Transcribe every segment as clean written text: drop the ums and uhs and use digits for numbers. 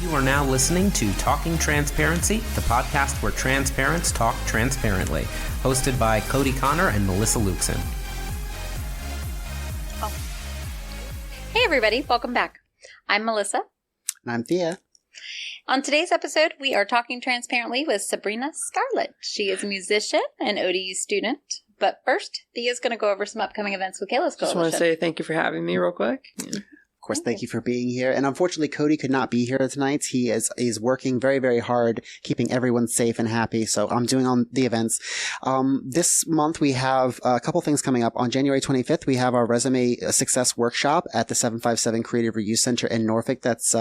You are now listening to Talking Transparency, the podcast where transparents talk transparently, hosted by Cody Connor and Melissa Lukeson. Oh. Hey everybody, welcome back. I'm Melissa. And I'm Thea. On today's episode, we are talking transparently with Sabrina Scarlet. She is a musician and ODU student. But first, Thea's going to go over some upcoming events with Kayla's Coalition. Just want to say thank you for having me real quick. Yeah. Of course, thank you for being here. And unfortunately, Cody could not be here tonight. He is working very, very hard, keeping everyone safe and happy. So I'm doing on the events. This month, we have a couple things coming up. On January 25th, we have our Resume Success Workshop at the 757 Creative Reuse Center in Norfolk. That's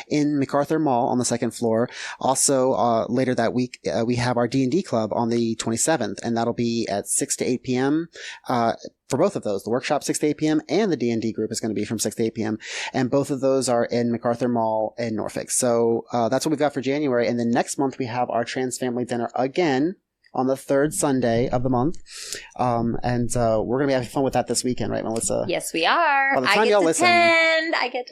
in MacArthur Mall on the second floor. Also, later that week, we have our DnD Club on the 27th, and that'll be at 6 to 8 p.m. For both of those, the workshop 6 to 8 p.m. and the D&D group is going to be from 6 to 8 p.m. And both of those are in MacArthur Mall in Norfolk. So that's what we've got for January. And then next month we have our Trans Family Dinner again on the third Sunday of the month. And we're going to be having fun with that this weekend, right, Melissa? Yes, we are. By the time y'all listen, I get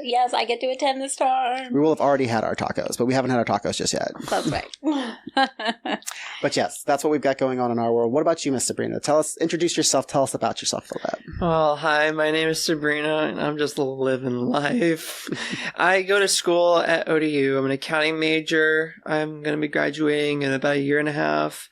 to attend this time. We will have already had our tacos, but we haven't had our tacos just yet. That's right. But yes, that's what we've got going on in our world. What about you, Miss Sabrina? Introduce yourself. Tell us about yourself a little bit. Well, hi, my name is Sabrina, and I'm just living life. I go to school at ODU. I'm an accounting major. I'm going to be graduating in about a year and a half.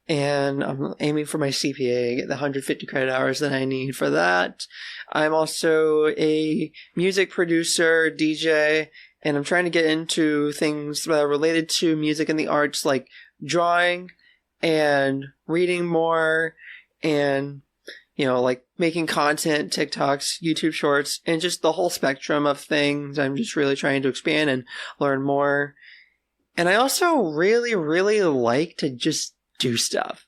And I'm aiming for my CPA, get the 150 credit hours that I need for that. I'm also a music producer, DJ, and I'm trying to get into things that are related to music and the arts, like drawing and reading more and, you know, like making content, TikToks, YouTube shorts, and just the whole spectrum of things. I'm just really trying to expand and learn more. And I also really, really like to just do stuff.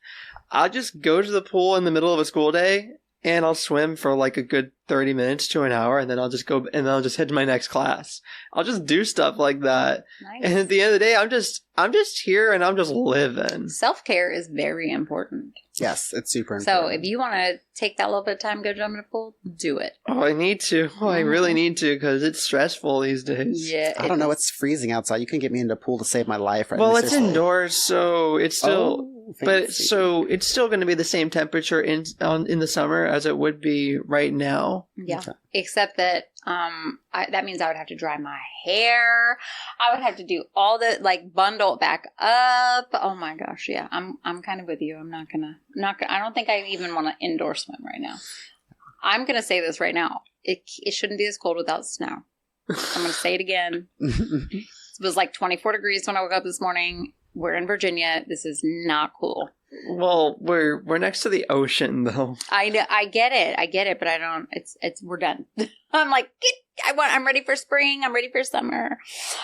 I'll just go to the pool in the middle of a school day and I'll swim for like a good 30 minutes to an hour, and then I'll just go and I'll just head to my next class. I'll just do stuff like that. Nice. And at the end of the day, I'm just here and I'm just living. Self-care is very important. Yes, it's super important. So if you want to take that little bit of time, go jump in a pool, do it. Oh, I need to. Oh, I really need to, because it's stressful these days. Yeah, I don't know. It's freezing outside. You can get me into a pool to save my life. Right? Well, it's indoors, so it's still... Fancy. But so it's still going to be the same temperature in the summer as it would be right now. Yeah, okay. Except that that means I would have to dry my hair. I would have to do all the bundle it back up. Oh my gosh, yeah. I'm kind of with you. I'm not gonna. I don't think I even want to indoor swim right now. I'm gonna say this right now. It shouldn't be this cold without snow. I'm gonna say it again. It was like 24 degrees when I woke up this morning. We're in Virginia. This is not cool. Well, we're next to the ocean, though. I know. I get it, but I don't. We're done. I'm like, I'm ready for spring. I'm ready for summer.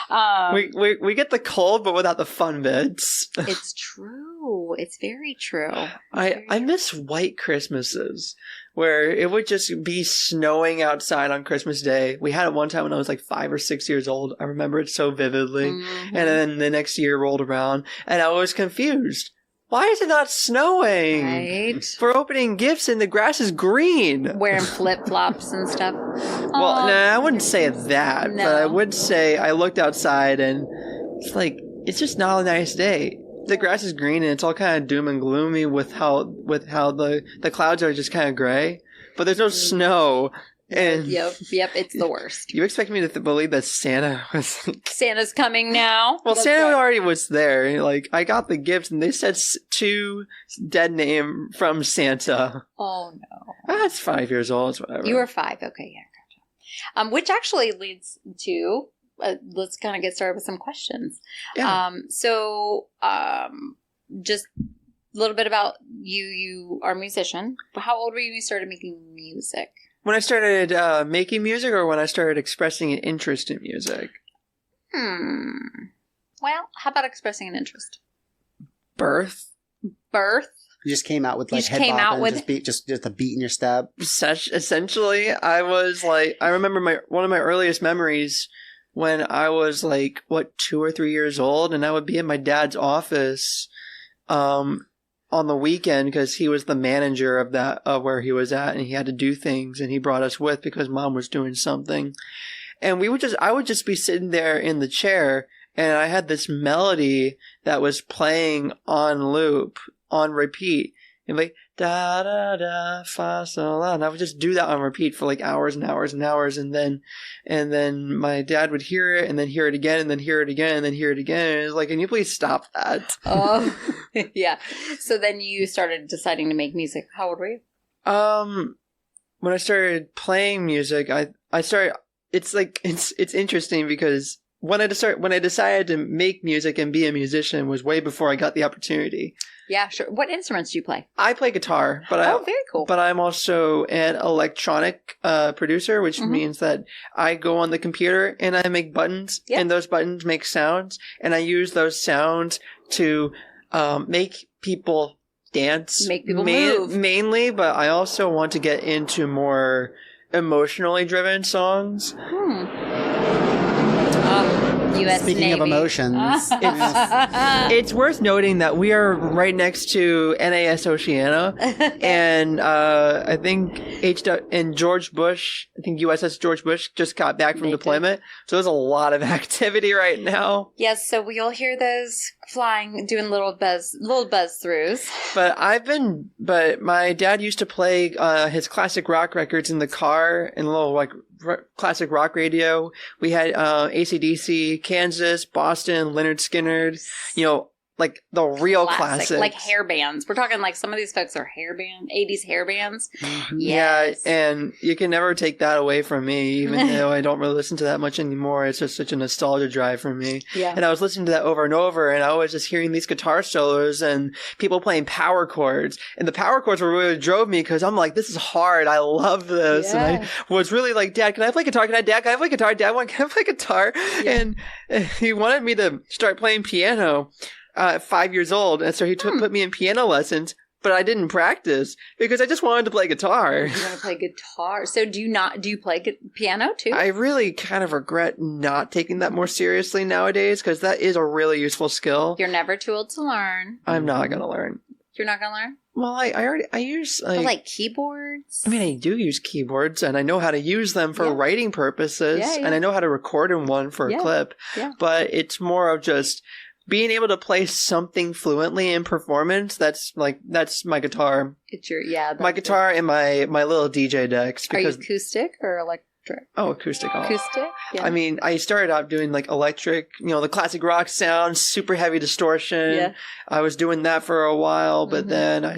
We get the cold, but without the fun bits. It's true. It's very true. I miss white Christmases, where it would just be snowing outside on Christmas Day. We had it one time when I was like 5 or 6 years old. I remember it so vividly. Mm-hmm. And then the next year rolled around, and I was confused. Why is it not snowing? Right. For opening gifts and the grass is green. Wearing flip-flops and stuff. Well, no, I wouldn't say that. No. But I would say I looked outside and it's just not a nice day. The grass is green and it's all kind of doom and gloomy with how the clouds are just kind of gray. But there's no snow. And Yep, it's the worst. You expect me to believe that Santa was... Santa's coming now? Well, Santa already was there. I got the gift and they said to dead name from Santa. Oh, no. That's 5 years old. It's whatever. You were 5. Okay, yeah, gotcha. Which actually leads to... let's kind of get started with some questions. Yeah. Just a little bit about you. You are a musician. How old were you when you started making music? When I started making music, or when I started expressing an interest in music? Well, how about expressing an interest? Birth? You just came out with head bopping, just a beat in your step. Essentially, I remember one of my earliest memories when I was 2 or 3 years old, and I would be in my dad's office on the weekend because he was the manager of where he was at, and he had to do things, and he brought us with because mom was doing something. And I would just be sitting there in the chair, and I had this melody that was playing on loop, on repeat. And like, da da da, fa sol la. And I would just do that on repeat for like hours and hours and hours. And then my dad would hear it and then hear it again and then hear it again and then hear it again. And it was like, can you please stop that? Oh, yeah. So then you started deciding to make music. How old were you? When I started playing music, I started, it's interesting because when I decided to make music and be a musician was way before I got the opportunity. Yeah, sure. What instruments do you play? I play guitar, but very cool. But I'm also an electronic producer, which means that I go on the computer and I make buttons, and those buttons make sounds, and I use those sounds to make people dance, make people move mainly. But I also want to get into more emotionally driven songs. US Speaking Navy. of emotions, it's worth noting that we are right next to NAS Oceana, and I think George Bush, I think USS George Bush just got back from deployment, so there's a lot of activity right now. Yes, so you'll hear those flying, doing little buzz throughs. But my dad used to play his classic rock records in the car in a little like classic rock radio. We had AC/DC, Kansas, Boston, Leonard Skinner, like the real classics. Like hair bands. We're talking like some of these folks are 80s hair bands. Mm-hmm. Yes. Yeah, and you can never take that away from me, even though I don't really listen to that much anymore. It's just such a nostalgia drive for me. Yeah. And I was listening to that over and over, and I was just hearing these guitar solos and people playing power chords. And the power chords were really drove me because I'm like, this is hard. I love this. Yeah. And I was really like, Dad, can I play guitar? Dad, can I play guitar? Dad, can I play guitar? Yeah. And he wanted me to start playing piano. 5 years old, and so he put me in piano lessons, but I didn't practice because I just wanted to play guitar. You want to play guitar? So do you play piano too? I really kind of regret not taking that more seriously nowadays because that is a really useful skill. You're never too old to learn. I'm not going to learn. You're not going to learn? Well, I use like keyboards. I mean, I do use keyboards, and I know how to use them for writing purposes, and I know how to record in one for a clip. Yeah. But it's more of just being able to play something fluently in performance. That's my guitar. It's your my guitar and my little DJ decks. Because, are you acoustic or electric? Oh, acoustic. Acoustic. Yeah. I mean, I started out doing like electric, the classic rock sound, super heavy distortion. Yeah. I was doing that for a while, but then I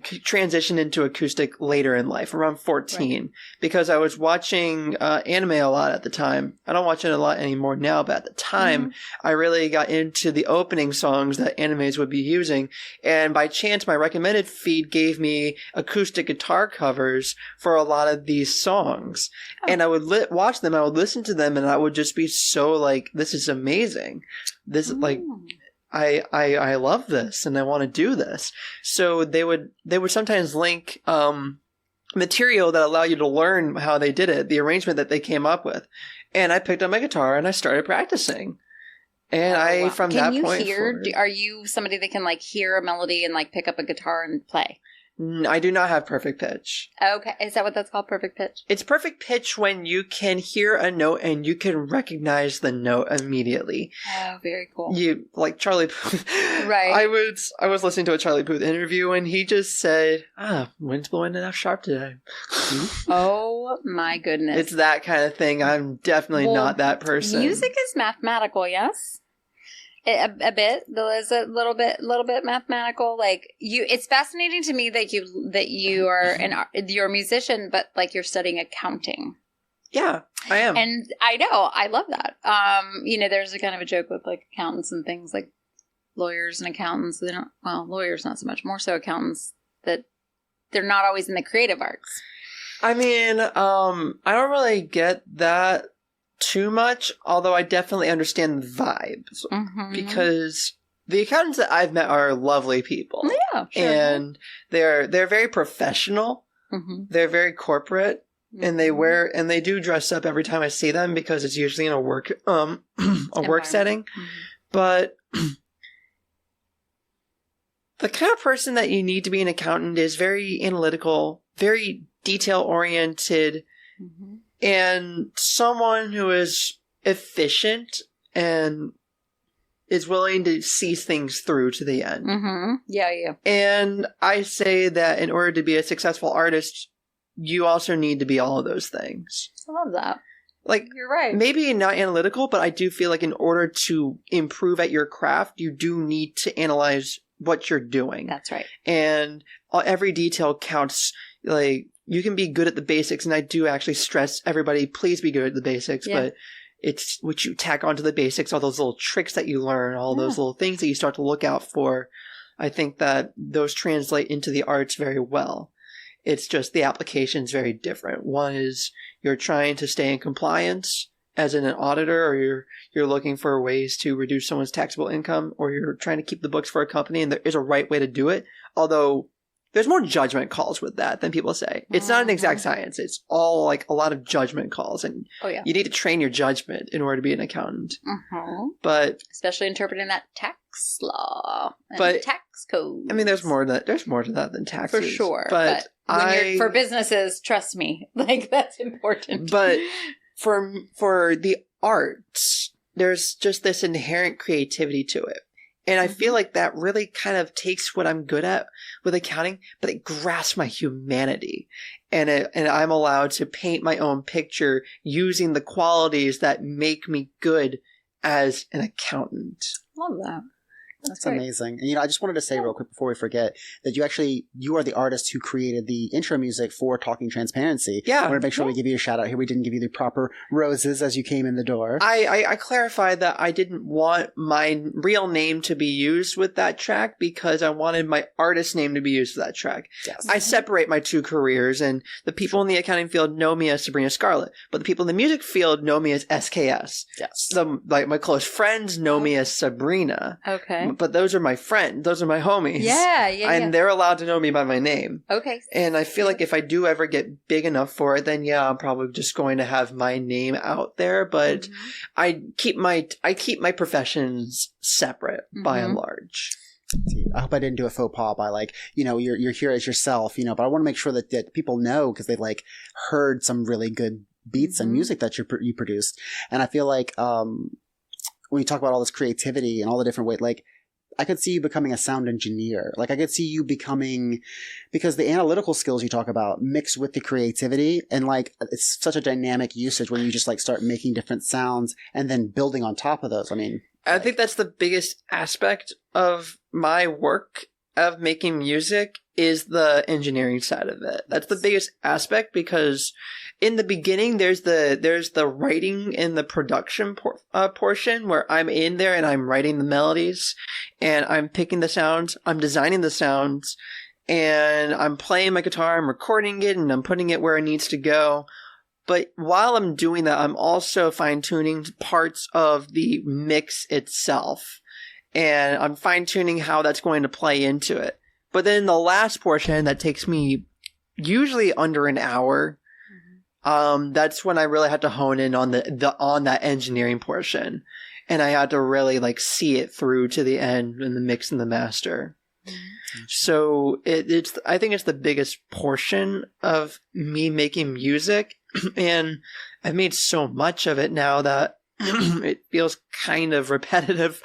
transitioned into acoustic later in life, around 14, because I was watching anime a lot at the time. I don't watch it a lot anymore now, but at the time, I really got into the opening songs that animes would be using. And by chance, my recommended feed gave me acoustic guitar covers for a lot of these songs. Oh. And I would watch them, I would listen to them, and I would just be so like, this is amazing. This is like... I love this and I want to do this. So they would sometimes link material that allow you to learn how they did it, the arrangement that they came up with. And I picked up my guitar and I started practicing. And from that point forward, are you somebody that can like hear a melody and like pick up a guitar and play? I do not have perfect pitch. Okay. Is that what that's called, perfect pitch? It's perfect pitch when you can hear a note and you can recognize the note immediately. Oh, very cool. You like Charlie Puth. Right. I was listening to a Charlie Puth interview and he just said, wind's blowing enough sharp today. Oh my goodness. It's that kind of thing. I'm definitely not that person. Music is mathematical, yes? A bit. There's a little bit mathematical. Like it's fascinating to me that you are you're a musician, but like you're studying accounting. Yeah, I am. And I know, I love that. There's a kind of a joke with like accountants and things like lawyers and accountants. Lawyers not so much, more so accountants that they're not always in the creative arts. I mean, I don't really get that too much, although I definitely understand the vibes because the accountants that I've met are lovely people. Yeah, sure. And they're very professional. They're very corporate, and they do dress up every time I see them because it's usually in a work work setting. But the kind of person that you need to be an accountant is very analytical, very detail oriented. And someone who is efficient and is willing to see things through to the end. Mm-hmm. Yeah. And I say that in order to be a successful artist, you also need to be all of those things. I love that. Like, you're right. Maybe not analytical, but I do feel like in order to improve at your craft, you do need to analyze what you're doing. That's right. And every detail counts. Like, you can be good at the basics, and I do actually stress everybody, please be good at the basics, but it's what you tack onto the basics, all those little tricks that you learn, all those little things that you start to look out for. I think that those translate into the arts very well. It's just the application is very different. One is you're trying to stay in compliance as an auditor, or you're looking for ways to reduce someone's taxable income, or you're trying to keep the books for a company, and there is a right way to do it. Although there's more judgment calls with that than people say. It's not an exact science. It's all like a lot of judgment calls, and you need to train your judgment in order to be an accountant. Mm-hmm. But especially interpreting that tax law and tax code. I mean, there's more to that than taxes, for sure. But when you're for businesses, trust me, like that's important. But for the arts, there's just this inherent creativity to it. And I feel like that really kind of takes what I'm good at with accounting, but it grasps my humanity. And I'm allowed to paint my own picture using the qualities that make me good as an accountant. Love that. That's amazing. And, I just wanted to say real quick before we forget that you are the artist who created the intro music for Talking Transparency. Yeah. I want to make sure we give you a shout out here. We didn't give you the proper roses as you came in the door. I clarified that I didn't want my real name to be used with that track because I wanted my artist name to be used with that track. Yes. I separate my two careers, and the people in the accounting field know me as Sabrina Scarlet, but the people in the music field know me as SKS. Yes. My close friends know me as Sabrina. Okay. But those are my friends. Those are my homies. Yeah. And they're allowed to know me by my name. Okay. And I feel like if I do ever get big enough for it, then I'm probably just going to have my name out there. But I keep my professions separate by and large. I hope I didn't do a faux pas by you're here as yourself, but I want to make sure that people know because they've heard some really good beats and music that you produced. And I feel like when you talk about all this creativity and all the different ways, I could see you becoming a sound engineer. I could see you becoming, because the analytical skills you talk about mixed with the creativity, and it's such a dynamic usage when you just start making different sounds and then building on top of those. I think that's the biggest aspect of my work of making music is the engineering side of it. That's the biggest aspect because in the beginning there's the writing and the production portion where I'm in there and I'm writing the melodies and I'm picking the sounds, I'm designing the sounds, and I'm playing my guitar, I'm recording it, and I'm putting it where it needs to go. But while I'm doing that, I'm also fine-tuning parts of the mix itself. And I'm fine-tuning how that's going to play into it. But then the last portion that takes me usually under an hour, that's when I really had to hone in on that engineering portion. And I had to really see it through to the end in the mix and the master. So I think it's the biggest portion of me making music. And I've made so much of it now that it feels kind of repetitive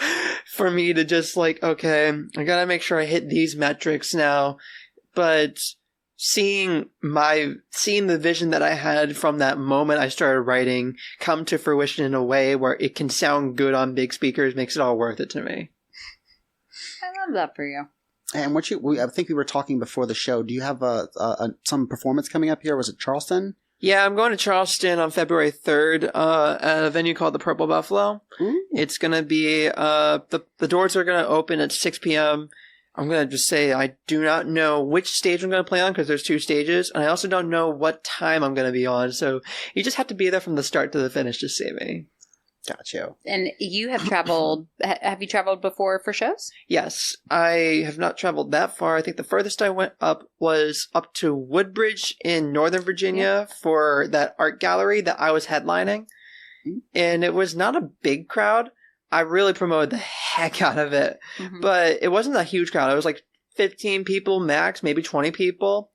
for me to just okay, I gotta make sure I hit these metrics now. But seeing the vision that I had from that moment I started writing come to fruition in a way where it can sound good on big speakers makes it all worth it to me. I love that for you. And I think we were talking before the show. Do you have some performance coming up here? Was it Charleston? Yeah, I'm going to Charleston on February 3rd at a venue called the Purple Buffalo. Ooh. It's going to be the doors are going to open at 6 p.m. I'm going to just say I do not know which stage I'm going to play on because there's 2 stages, and I also don't know what time I'm going to be on. So you just have to be there from the start to the finish to see me. Got you. And you have traveled. Have you traveled before for shows? Yes, I have not traveled that far. I think the furthest I went up was up to Woodbridge in Northern Virginia for that art gallery that I was headlining. And it was not a big crowd. I really promoted the heck out of it. But it wasn't a huge crowd. It was 15 people max, maybe 20 people.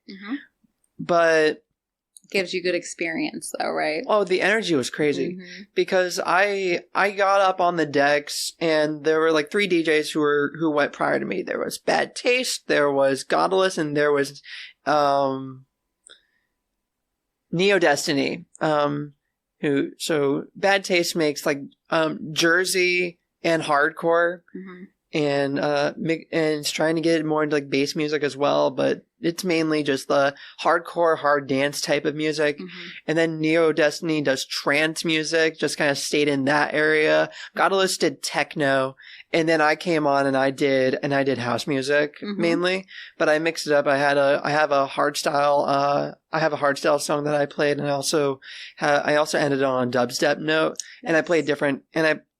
But Gives you good experience, though, right? Oh, the energy was crazy because I got up on the decks and there were like 3 DJs who went prior to me. There was Bad Taste, there was Godless, and there was Neo Destiny. So Bad Taste makes like Jersey and hardcore, and it's trying to get more into like bass music as well, but it's mainly just the hardcore, hard dance type of music. And then Neo Destiny does trance music, just kind of stayed in that area. Godless did techno, and then I came on and I did house music mainly, but I mixed it up. I have a hardstyle song that I played, and I also ended on a dubstep note, and I played different,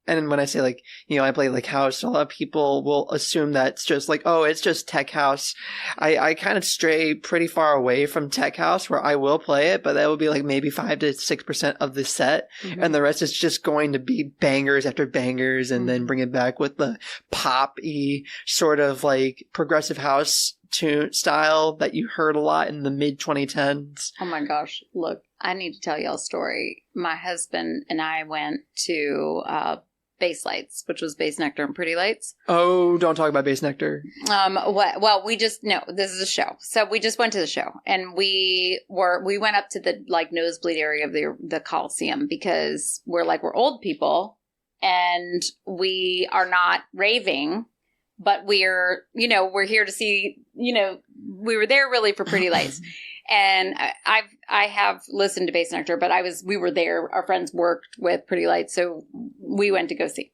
and when I say like, I play like house, a lot of people will assume that's just like, oh, it's just tech house. I kind of stray pretty far away from tech house where I will play it, but that will be like maybe 5 to 6% of the set. And the rest is just going to be bangers after bangers, and then bring it back with the pop-y sort of like progressive house tune style that you heard a lot in the mid 2010s. Oh my gosh. Look, I need to tell y'all a story. My husband and I went to Bass Lights, which was Bass Nectar and Pretty Lights. Oh, don't talk about Bass Nectar. Well, this is a show. So we just went to the show, and we went up to the like nosebleed area of the Coliseum because we're old people and we are not raving, but we're here to see, we were there really for Pretty Lights. And I have listened to Bass Nectar, but we were there. Our friends worked with Pretty Lights, so we went to go see.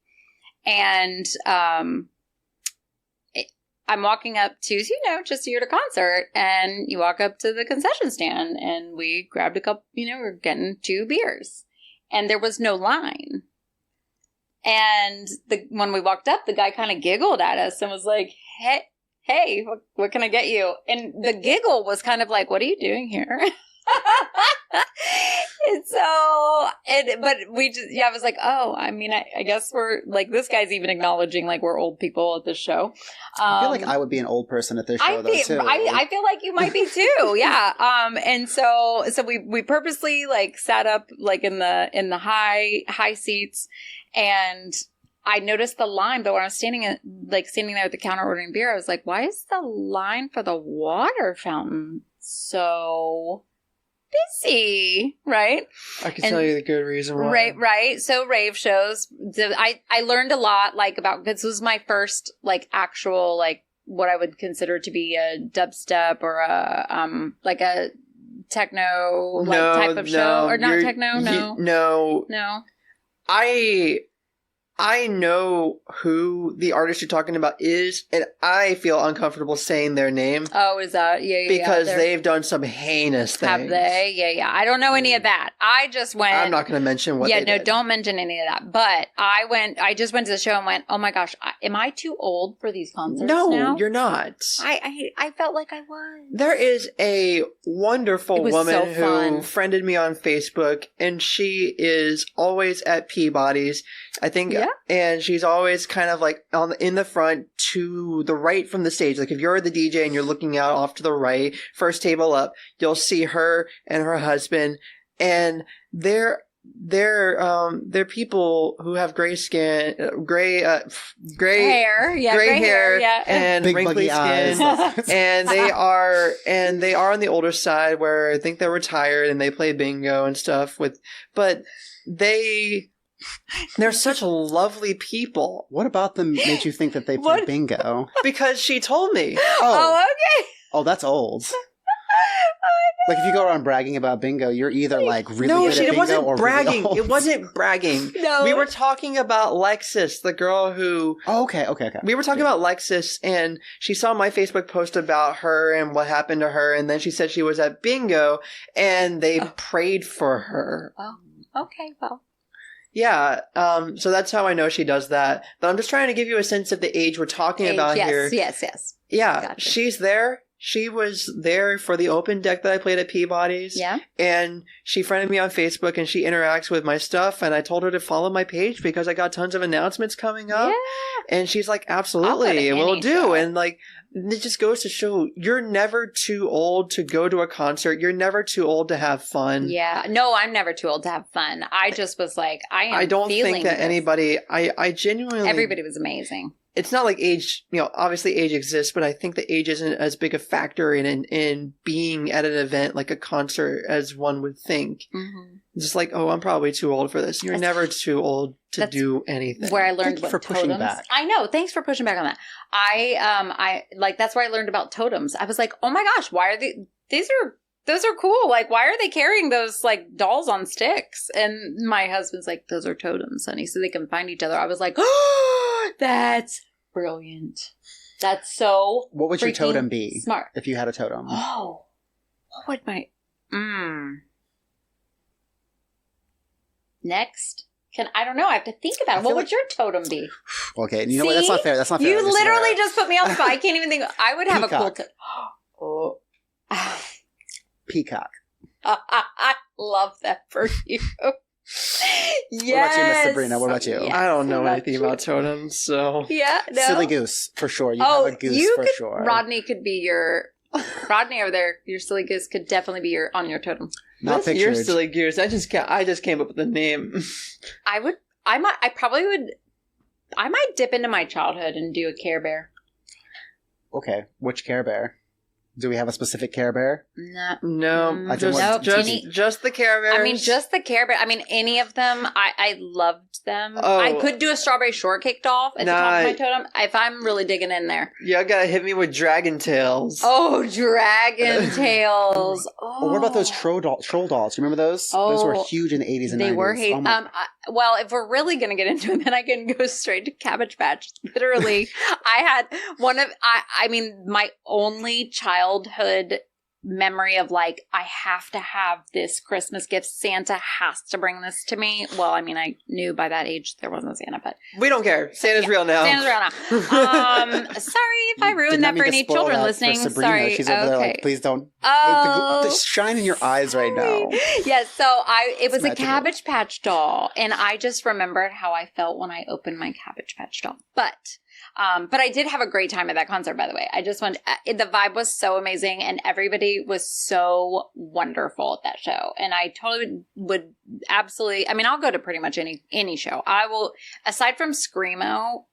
And I'm walking up to, just to hear the concert, and you walk up to the concession stand, and we grabbed a couple, we're getting 2 beers, and there was no line. And when we walked up, the guy kind of giggled at us and was like, hey, what can I get you? And the giggle was kind of like, what are you doing here? But I was like, oh, I mean, I guess we're like, this guy's even acknowledging like we're old people at this show. I feel like I would be an old person at this show, though, too. I feel like you might be too, yeah. And so we purposely like sat up like in the high seats, and I noticed the line, but when I was standing there at the counter ordering beer, I was like, why is the line for the water fountain so busy? Right? I can tell you the good reason why. Right. So rave shows. I learned a lot about, this was my first like actual like what I would consider to be a dubstep or a techno type of show. Or not techno? No. I know who the artist you're talking about is, and I feel uncomfortable saying their name. Oh, is that? Yeah. Because they've done some heinous things. Have they? Yeah. I don't know any of that. I just went. I'm not going to mention what they did. Yeah, no, don't mention any of that. But I just went to the show and went, oh my gosh, am I too old for these concerts now? No, you're not. I felt like I was. There is a wonderful woman who friended me on Facebook, and she is always at Peabody's. I think, and she's always kind of like in the front to the right from the stage. Like if you're the DJ and you're looking out off to the right, first table up, you'll see her and her husband, and they're people who have gray skin, gray hair, and big wrinkly skin, and they are on the older side where I think they're retired and they play bingo and stuff but they're such lovely people. What about them made you think that they play bingo? Because she told me. Oh, okay. Oh, that's old. Like if you go around bragging about bingo, you're either like really good at bingo or bragging. Really old. It wasn't bragging. No. We were talking about Lexus, the girl who... Oh, okay. We were talking about Lexus, and she saw my Facebook post about her and what happened to her, and then she said she was at bingo, and they prayed for her. Oh, okay, well... Yeah, so that's how I know she does that. But I'm just trying to give you a sense of the age we're talking about here. Yes. Yeah, gotcha. She's there. she was there for the open deck that I played at Peabody's. Yeah. And she friended me on Facebook and she interacts with my stuff. And I told her to follow my page because I got tons of announcements coming up. Yeah. And she's like, I'll go absolutely, to we'll any do. show. And like, it just goes to show you're never too old to go to a concert. You're never too old to have fun. Yeah. No, I'm never too old to have fun. I just was like, I don't think that this. anybody, I genuinely. Everybody was amazing. It's not like age, obviously age exists, but I think that age isn't as big a factor in being at an event like a concert as one would think. Mm-hmm. Just like, oh, I'm probably too old for this. You're never too old to do anything. Where I learned Thank you what for pushing totems. back. I know. Thanks for pushing back on that. I like that's where I learned about totems. I was like, oh my gosh, why are those are cool. Like, why are they carrying those like dolls on sticks? And my husband's like, those are totems, honey, so they can find each other. I was like, oh, that's brilliant. That's so. What would your freaking totem be? Smart. If you had a totem. Oh, what would my next? I don't know. I have to think about it. What would your totem be? Okay, you know what? That's not fair. That's not fair. You This is literally fair. just put me on the spot. I can't even think. I would have Peacock. a cool totem. Peacock. I love that for you. Yes. What about you, Miss Sabrina? What about you? Yes, I don't know what anything about totems, so. Yeah, no. Silly goose, for sure. You Oh, have a goose you for could. sure. Rodney could be your. Rodney over there, your silly goose could definitely be on your totem. Not That's pictured. your silly goose. I just came up with the name. I might dip into my childhood and do a Care Bear. Okay, which Care Bear? Do we have a specific Care Bear? No. No, I think just the Care Bears. I mean, just the Care Bear. I mean, any of them. I loved them. Oh. I could do a strawberry shortcake doll at the top of my totem if I'm really digging in there. You gotta hit me with Dragon Tails. Oh, dragon tails. Oh, What about those troll dolls? You remember those? Those were huge in the 80s and 90s. They were hate. Oh my- Well, if we're really going to get into it, then I can go straight to Cabbage Patch. Literally, I had I mean, my only childhood memory of like, I have to have this Christmas gift. Santa has to bring this to me. Well, I mean, I knew by that age there wasn't a Santa, but We don't care. Santa's real now. Santa's real now. Sorry if I ruined that for any children listening. Sabrina. Sorry. She's over there Okay. like, please don't. Oh, The shine in your eyes right now. Yeah, so it was a magical. Cabbage Patch doll, and I just remembered how I felt when I opened my Cabbage Patch doll. But I did have a great time at that concert, by the way. I just went, the vibe was so amazing, and everybody was so wonderful at that show. And I totally would absolutely, I mean, I'll go to pretty much any show. I will, aside from Screamo,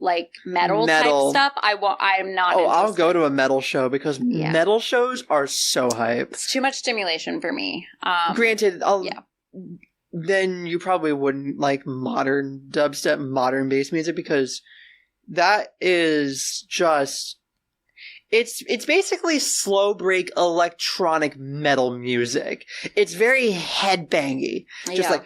like metal type stuff, I'm not Oh, I'll interested. go to a metal show because metal shows are so hype. It's too much stimulation for me. Granted, yeah. Then you probably wouldn't like modern dubstep, modern bass music because that is just it's basically slow break electronic metal music. It's very headbangy. Just Yeah. like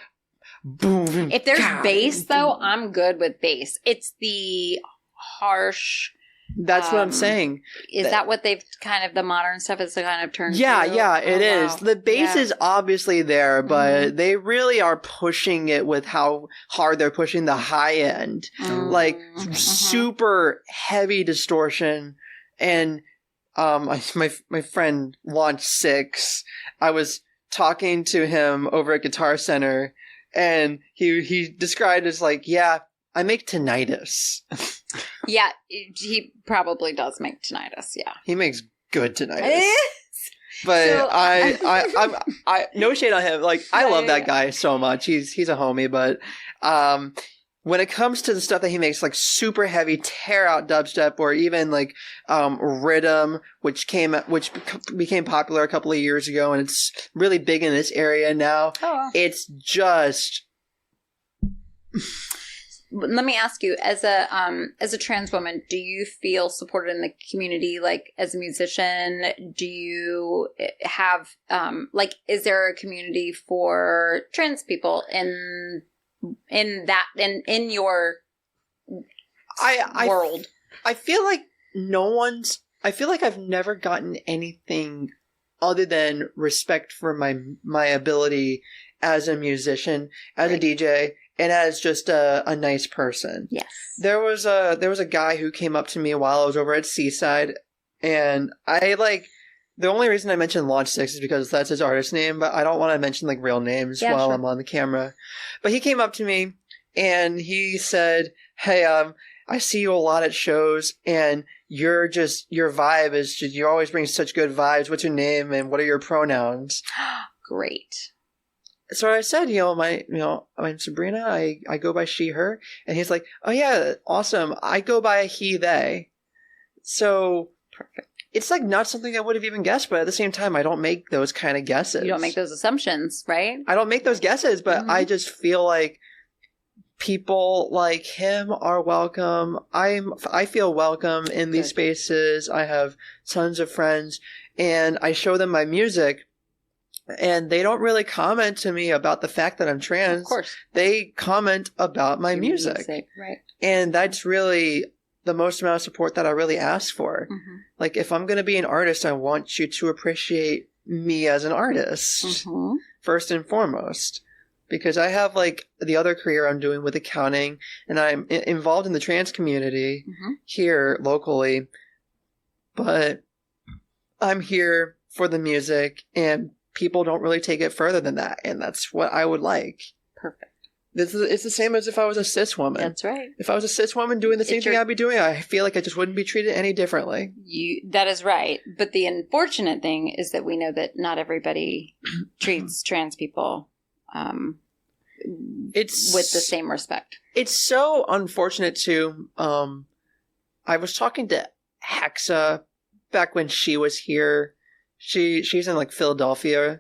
boom. If there's bass, though, I'm good with bass. It's the harsh. That's what I'm saying. Is that what they've kind of, the modern stuff is the kind of turned Yeah, to? yeah, it is. Wow. The bass Yeah. is obviously there, but they really are pushing it with how hard they're pushing the high end. Like super heavy distortion. And my friend Launch 6, I was talking to him over at Guitar Center, and he described it as like, yeah, I make tinnitus. Yeah, he probably does make tinnitus, yeah. He makes good tinnitus. But So- I no shade on him. Like I love that Yeah. guy so much. He's a homie. But when it comes to the stuff that he makes, like super heavy tear out dubstep, or even like rhythm, which became popular a couple of years ago, and it's really big in this area now. Oh. It's just. Let me ask you, as a trans woman, do you feel supported in the community? Like, as a musician, do you have is there a community for trans people in your world? I feel like I feel like I've never gotten anything other than respect for my ability as a musician, as a DJ. And as just a nice person. Yes. There was a guy who came up to me while I was over at Seaside, And I like, the only reason I mentioned Launch 6 is because that's his artist name, but I don't want to mention like real names while I'm on the camera. But he came up to me and he said, hey, I see you a lot at shows and your vibe is just, you always bring such good vibes. What's your name and what are your pronouns? Great. So I said, I'm Sabrina. I go by she, her. And he's like, oh yeah, awesome. I go by he, they. So Perfect. it's like not something I would have even guessed, but at the same time, I don't make those kind of guesses. You don't make those assumptions, right? I don't make those guesses, but I just feel like people like him are welcome. I feel welcome in these spaces. I have tons of friends and I show them my music and they don't really comment to me about the fact that I'm trans. Of course. They comment about my music. Right. And that's really the most amount of support that I really ask for. Mm-hmm. Like, if I'm going to be an artist, I want you to appreciate me as an artist, first and foremost. Because I have, like, the other career I'm doing with accounting, and I'm involved in the trans community here locally. But I'm here for the music, and people don't really take it further than that. And that's what I would like. Perfect. It's the same as if I was a cis woman. That's right. If I was a cis woman doing the same thing I'd be doing, I feel like I just wouldn't be treated any differently. That is right. But the unfortunate thing is that we know that not everybody treats trans people with the same respect. It's so unfortunate too. I was talking to Hexa back when she was here. She's in like Philadelphia,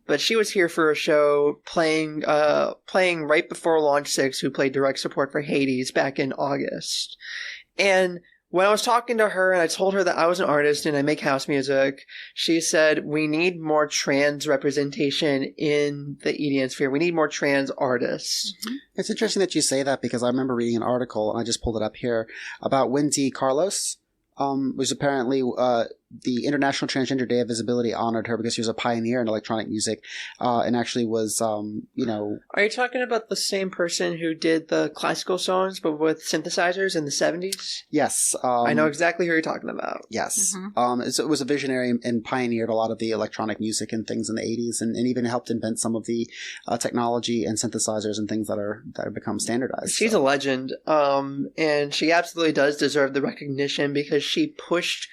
but she was here for a show playing right before Launch 6, who played direct support for Hades back in August. And when I was talking to her and I told her that I was an artist and I make house music, she said, we need more trans representation in the EDM sphere. We need more trans artists. It's interesting that you say that because I remember reading an article, and I just pulled it up here, about Wendy Carlos. Was apparently the International Transgender Day of Visibility honored her because she was a pioneer in electronic music, and actually was, Are you talking about the same person who did the classical songs but with synthesizers in the 70s? Yes. I know exactly who you're talking about. Yes. It was a visionary and pioneered a lot of the electronic music and things in the 80s, and even helped invent some of the technology and synthesizers and things that have become standardized. She's a legend, and she absolutely does deserve the recognition because she pushed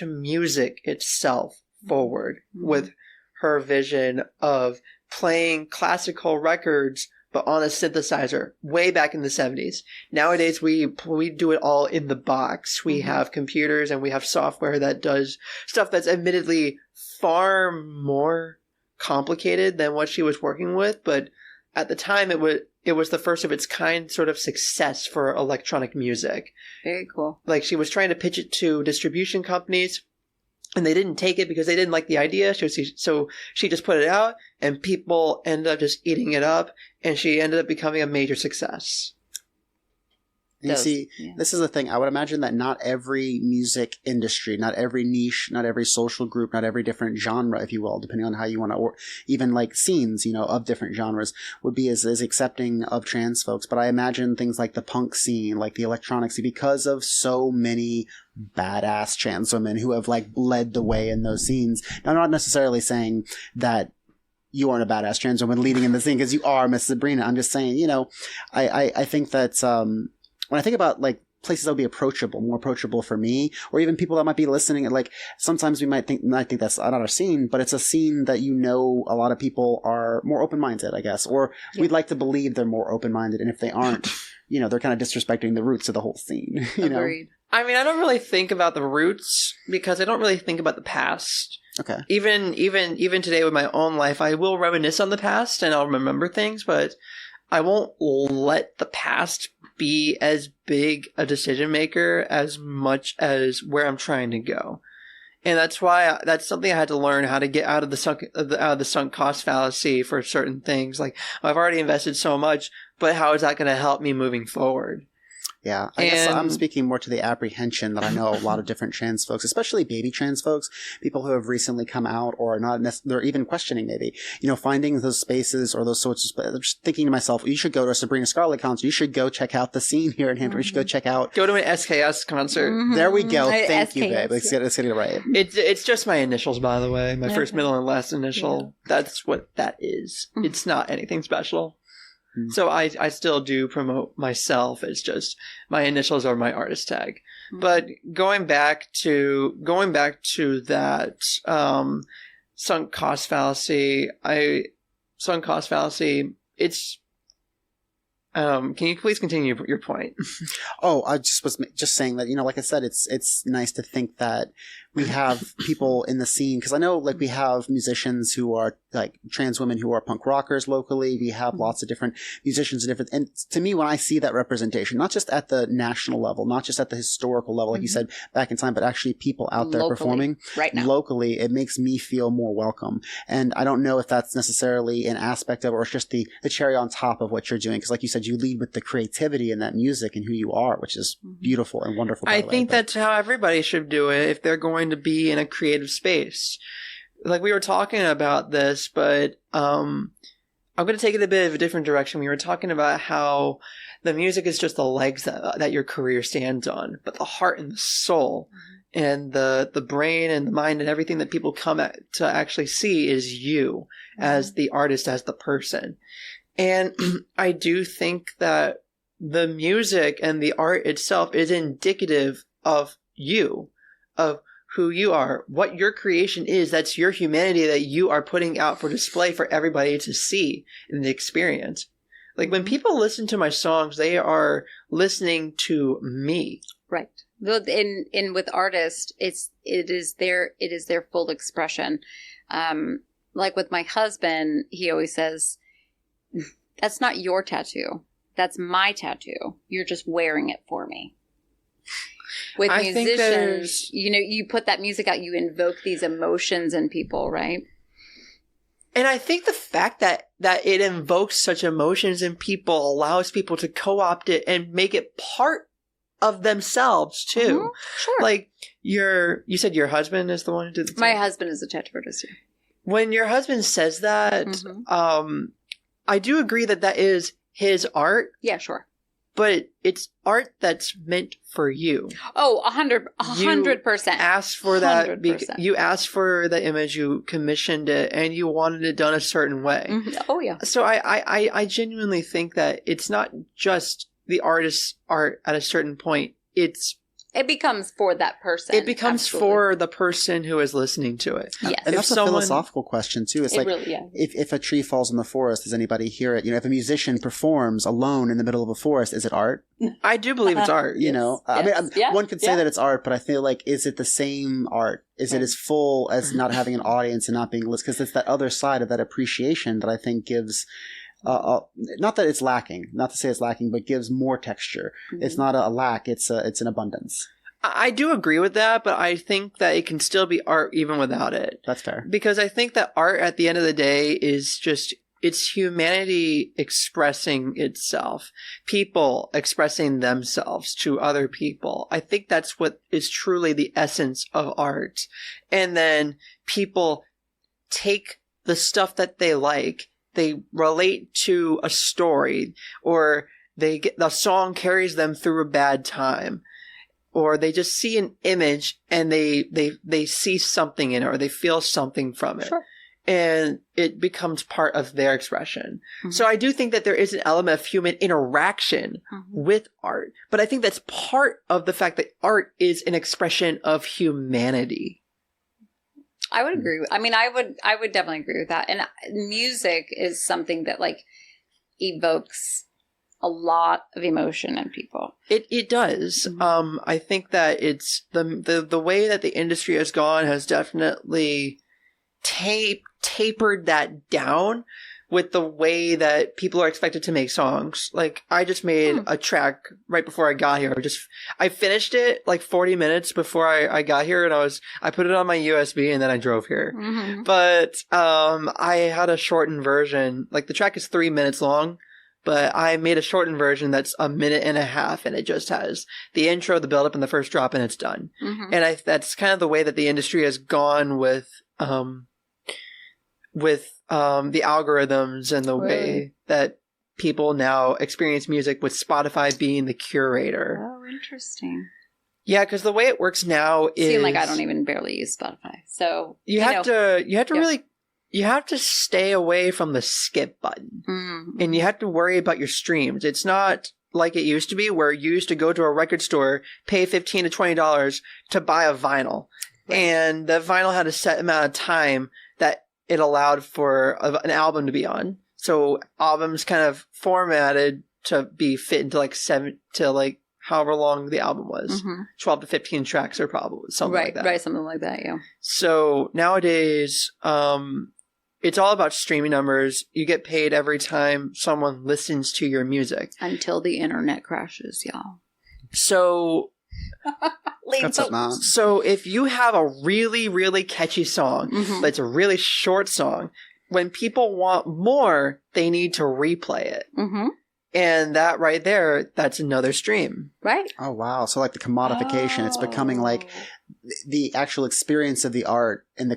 music itself forward with her vision of playing classical records but on a synthesizer way back in the 70s. Nowadays we do it all in the box. We have computers and we have software that does stuff that's admittedly far more complicated than what she was working with, but at the time it was the first of its kind sort of success for electronic music. Very cool. Like, she was trying to pitch it to distribution companies, and they didn't take it because they didn't like the idea. So she just put it out, and people ended up just eating it up, and she ended up becoming a major success. You see, this is the thing. I would imagine that not every music industry, not every niche, not every social group, not every different genre, if you will, depending on how you want to, or even like scenes, of different genres, would be as accepting of trans folks. But I imagine things like the punk scene, like the electronic scene, because of so many badass trans women who have like led the way in those scenes. Now, I'm not necessarily saying that you aren't a badass trans woman leading in the scene because you are, Miss Sabrina. I'm just saying, I think that, when I think about like places that would be more approachable for me, or even people that might be listening, like sometimes we might think that's not our scene, but it's a scene that a lot of people are more open-minded, I guess, or we'd like to believe they're more open-minded, and if they aren't, they're kind of disrespecting the roots of the whole scene. Agreed. I mean, I don't really think about the roots because I don't really think about the past. Okay. Even today with my own life, I will reminisce on the past and I'll remember things, but I won't let the past be as big a decision maker as much as where I'm trying to go. And that's something I had to learn, how to get out of the sunk cost fallacy for certain things. Like, I've already invested so much, but how is that going to help me moving forward? Yeah, I guess I'm speaking more to the apprehension that I know a lot of different trans folks, especially baby trans folks, people who have recently come out or are not, they're even questioning maybe, finding those spaces or those sorts of, I'm just thinking to myself, you should go to a Sabrina Scarlet concert. You should go check out the scene here in Hampton. You should go check out. Go to an SKS concert. Mm-hmm. There we go. Thank SKS, you, babe. Let's get it right. It's just my initials, by the way. My first, middle, and last initial. Yeah. That's what that is. It's not anything special. Mm-hmm. So I still do promote myself. It's just my initials are my artist tag. Mm-hmm. But going back to that sunk cost fallacy, it's can you please continue your point? Oh, I just was just saying that, like I said, it's nice to think that we have people in the scene, because I know we have musicians who are trans women who are punk rockers locally. We have lots of different musicians and to me, when I see that representation, not just at the national level, not just at the historical level, like you said back in time, but actually people out there performing right now. Locally, it makes me feel more welcome. And I don't know if that's necessarily an aspect of it or it's just the cherry on top of what you're doing. Because like you said, you lead with the creativity in that music and who you are, which is beautiful and wonderful. I think that's how everybody should do it if they're going to be in a creative space. We were talking about this, but I'm going to take it a bit of a different direction. We were talking about how the music is just the legs that your career stands on, but the heart and the soul and the brain and the mind and everything that people come to actually see is you as the artist, as the person. And I do think that the music and the art itself is indicative of you, of who you are, what your creation is. That's your humanity that you are putting out for display for everybody to see and experience. When people listen to my songs, they are listening to me. Right. In with artists, it is their full expression. With my husband, he always says, "That's not your tattoo. That's my tattoo. You're just wearing it for me." With musicians, you put that music out, you invoke these emotions in people, right? And I think the fact that it invokes such emotions in people allows people to co-opt it and make it part of themselves too. Sure. You said your husband is the one who did the tattoo? My husband is a tattoo artist. When your husband says that, I do agree that is his art. Yeah, sure. But it's art that's meant for you. Oh, 100%. Asked for that. You asked for the image, you commissioned it, and you wanted it done a certain way. Mm-hmm. Oh, yeah. So I genuinely think that it's not just the artist's art at a certain point. It becomes for that person. It becomes for the person who is listening to it. Yes. And that's a philosophical question, too. It's really, if a tree falls in the forest, does anybody hear it? If a musician performs alone in the middle of a forest, is it art? I do believe it's art. One could say that it's art, but I feel is it the same art? Is it as full as not having an audience and not being listened? Because it's that other side of that appreciation that I think gives... not that it's lacking, not to say it's lacking, but gives more texture. Mm-hmm. It's not a lack, it's an abundance. I do agree with that, but I think that it can still be art even without it. That's fair. Because I think that art at the end of the day is just, it's humanity expressing itself. People expressing themselves to other people. I think that's what is truly the essence of art. And then people take the stuff that they like, they relate to a story, or the song carries them through a bad time, or they just see an image and they see something in it, or they feel something from it. Sure. And it becomes part of their expression. Mm-hmm. So I do think that there is an element of human interaction with art, but I think that's part of the fact that art is an expression of humanity. I would agree. I would definitely agree with that. And music is something that evokes a lot of emotion in people. It does. Mm-hmm. I think that it's the way that the industry has gone has definitely tapered that down with the way that people are expected to make songs. I just made a track right before I got here. I finished it 40 minutes before I got here, and I put it on my USB and then I drove here. Mm-hmm. But I had a shortened version. The track is 3 minutes long, but I made a shortened version that's a minute and a half, and it just has the intro, the build-up, and the first drop, and it's done. Mm-hmm. And that's kind of the way that the industry has gone with the algorithms and the way that people now experience music, with Spotify being the curator. Oh, interesting. Yeah, because the way it works now is... Seem like I don't even barely use Spotify. So, you have to stay away from the skip button. Mm-hmm. And you have to worry about your streams. It's not like it used to be, where you used to go to a record store, pay $15 to $20 to buy a vinyl. Right. And the vinyl had a set amount of time that it allowed for an album to be on. So albums kind of formatted to be fit into however long the album was. Mm-hmm. 12 to 15 tracks or probably something like that. Right, something like that, yeah. So nowadays, it's all about streaming numbers. You get paid every time someone listens to your music. Until the internet crashes, y'all. So... That's so if you have a really, really catchy song, mm-hmm. but it's a really short song, when people want more, they need to replay it. Mm-hmm. And that right there, that's another stream. Right. Oh, wow. So like the commodification, it's becoming like the actual experience of the art and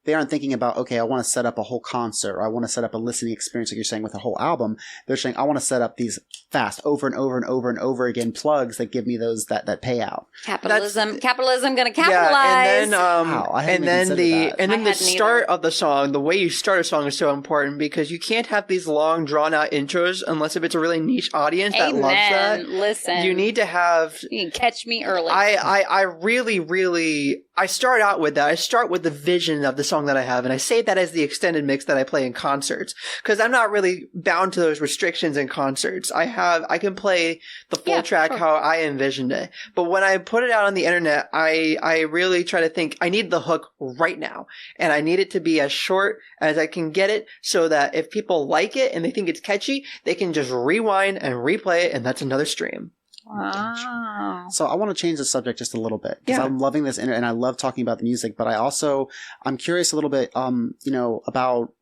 they aren't thinking about, okay, I want to set up a whole concert, or I want to set up a listening experience, like you're saying, with a whole album. They're saying, I want to set up these fast, over and over and over and over again plugs that give me that payout. Capitalism gonna capitalize. Yeah, and then the start of the song, the way you start a song is so important, because you can't have these long, drawn out intros unless if it's a really niche audience that loves that. Listen, you need to have. You can catch me early. I really I start out with that. I start with the vision of the song that I have, and I say that as the extended mix that I play in concerts, because I'm not really bound to those restrictions in concerts. I can play the full track how I envisioned it. But when I put it out on the internet, I really try to think, I need the hook right now, and I need it to be as short as I can get it, so that if people like it and they think it's catchy, they can just rewind and replay it, and that's another stream. Wow. So I want to change the subject just a little bit, because I'm loving this and I love talking about the music, but I'm curious a little bit, about,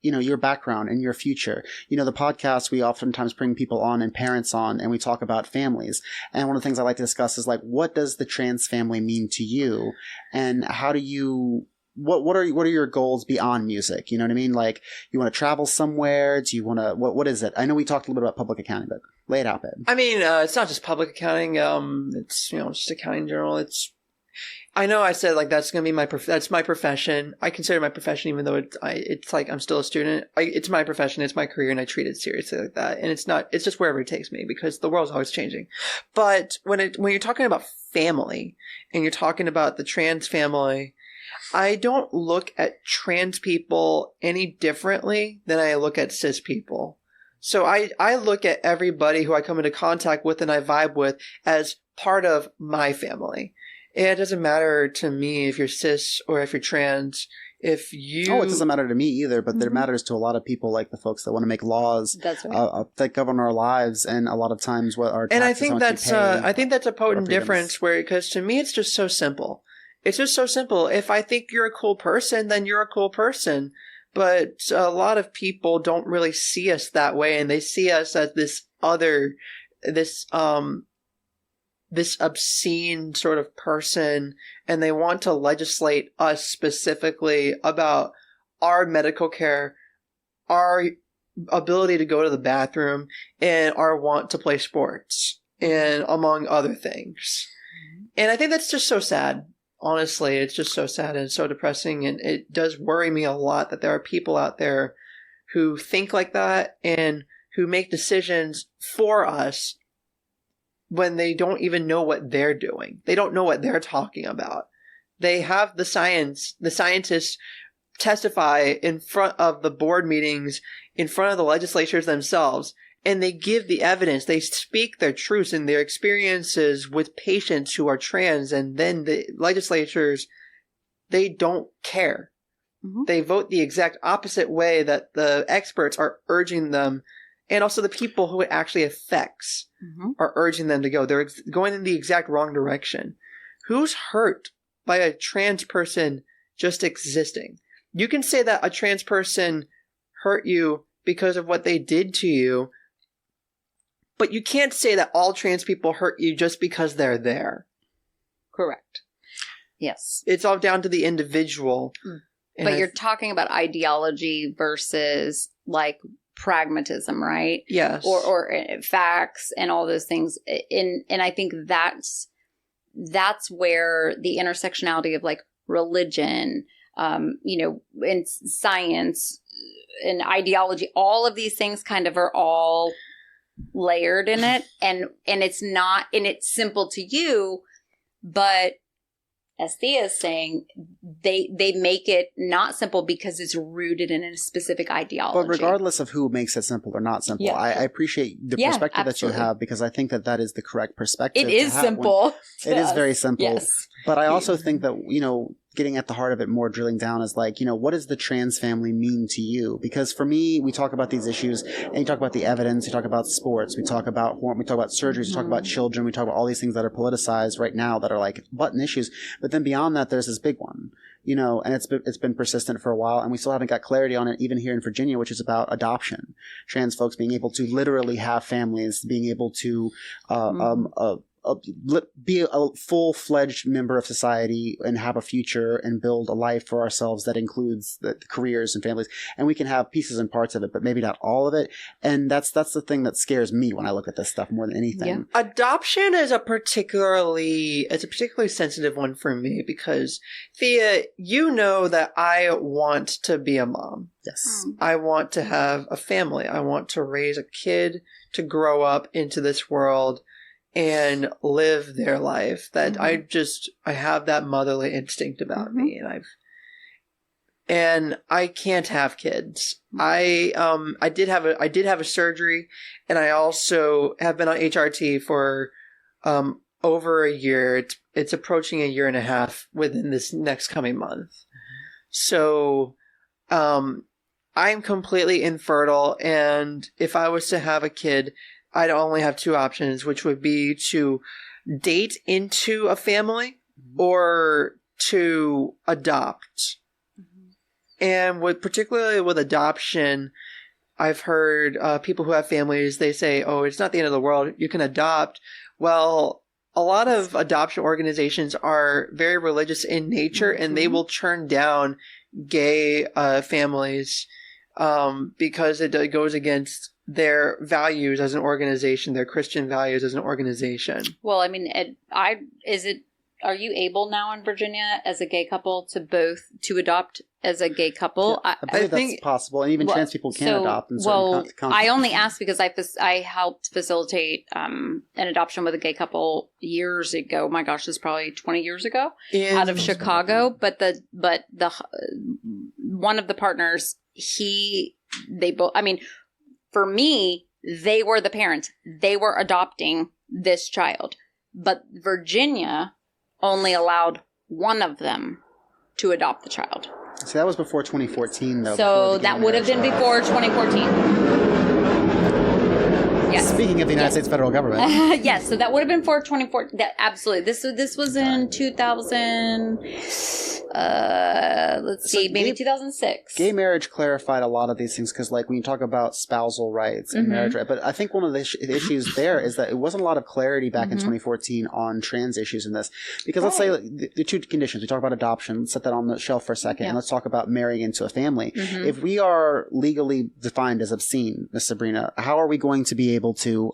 your background and your future. The podcast, we oftentimes bring people on and parents on, and we talk about families. And one of the things I like to discuss is what does the trans family mean to you? And how do you, what are your goals beyond music? You know what I mean? Like, you want to travel somewhere? Do you want to, what is it? I know we talked a little bit about public accounting, but lay it out, Ben. I mean, it's not just public accounting. It's, just accounting in general. I know I said that's going to be that's my profession. I consider my profession, even though it's like I'm still a student. It's my profession. It's my career, and I treat it seriously like that. And it's just wherever it takes me, because the world's always changing. But when you're talking about family and you're talking about the trans family, I don't look at trans people any differently than I look at cis people. So I look at everybody who I come into contact with and I vibe with as part of my family. It doesn't matter to me if you're cis or if you're trans. If you... Oh, it doesn't matter to me either, but it matters to a lot of people, like the folks that want to make laws that govern our lives, and a lot of times what our taxes. And I think that's a potent difference, because to me it's just so simple. It's just so simple. If I think you're a cool person, then you're a cool person. But a lot of people don't really see us that way, and they see us as this obscene sort of person, and they want to legislate us specifically about our medical care, our ability to go to the bathroom, and our want to play sports, and among other things. And I think that's just so sad. Honestly, it's just so sad and so depressing, and it does worry me a lot that there are people out there who think like that and who make decisions for us when they don't even know what they're doing. They don't know what they're talking about. They have the scientists testify in front of the board meetings, in front of the legislatures themselves, and they give the evidence. They speak their truths and their experiences with patients who are trans, and then the legislatures, they don't care. Mm-hmm. They vote the exact opposite way that the experts are urging them, and also the people who it actually affects are urging them to go. They're going in the exact wrong direction. Who's hurt by a trans person just existing? You can say that a trans person hurt you because of what they did to you. But you can't say that all trans people hurt you just because they're there. Correct. Yes. It's all down to the individual. But you're talking about ideology versus like pragmatism, right? Yes. Or facts and all those things. And I think that's where the intersectionality of like religion, and science and ideology, all of these things kind of are all layered in it. And it's simple to you, but as Thea is saying, they make it not simple because it's rooted in a specific ideology. But regardless of who makes it simple or not simple, I appreciate the perspective that you have, because I think that is the correct perspective. It is simple. It is very simple. Yes. But I also think that, getting at the heart of it more, drilling down is like, what does the trans family mean to you? Because for me, we talk about these issues and you talk about the evidence, you talk about sports, we talk about surgeries, we talk about children, we talk about all these things that are politicized right now that are like button issues. But then beyond that, there's this big one, and it's been persistent for a while, and we still haven't got clarity on it even here in Virginia, which is about adoption. Trans folks being able to literally have families, being able to be a full-fledged member of society and have a future and build a life for ourselves that includes the careers and families. And we can have pieces and parts of it, but maybe not all of it. And that's the thing that scares me when I look at this stuff more than anything. Yeah. Adoption is a particularly sensitive one for me because, Thea, you know that I want to be a mom. Yes. I want to have a family. I want to raise a kid to grow up into this world and live their life. That I have that motherly instinct about me, and I can't have kids. I did have a surgery, and I also have been on HRT for over a year. It's approaching a year and a half within this next coming month. So I'm completely infertile, and if I was to have a kid, I'd only have two options, which would be to date into a family or to adopt. And particularly with adoption, I've heard people who have families, they say, oh, it's not the end of the world, you can adopt. Well, a lot of adoption organizations are very religious in nature, and they will turn down gay families because it goes against their values as an organization, their Christian values as an organization. Well, I mean, are you able now in Virginia as a gay couple to adopt as a gay couple? Yeah, I believe that's possible, and even trans people can adopt in certain I only asked because I helped facilitate an adoption with a gay couple years ago. My gosh, this is probably 20 years ago, out of Chicago. But the one of the partners, they both. I mean, for me, they were the parents. They were adopting this child, but Virginia only allowed one of them to adopt the child. So that was before 2014, though. So that would have been before 2014. Yes. Speaking of the United States federal government. Yes, so that would have been for 2014. Absolutely. This was in 2000. Maybe 2006. Gay marriage clarified a lot of these things because, like, when you talk about spousal rights and marriage rights, but I think one of the issues there is that it wasn't a lot of clarity back in 2014 on trans issues in this. Because let's say the two conditions. We talk about adoption. Let's set that on the shelf for a second, and let's talk about marrying into a family. If we are legally defined as obscene, Miss Sabrina, how are we going to be able to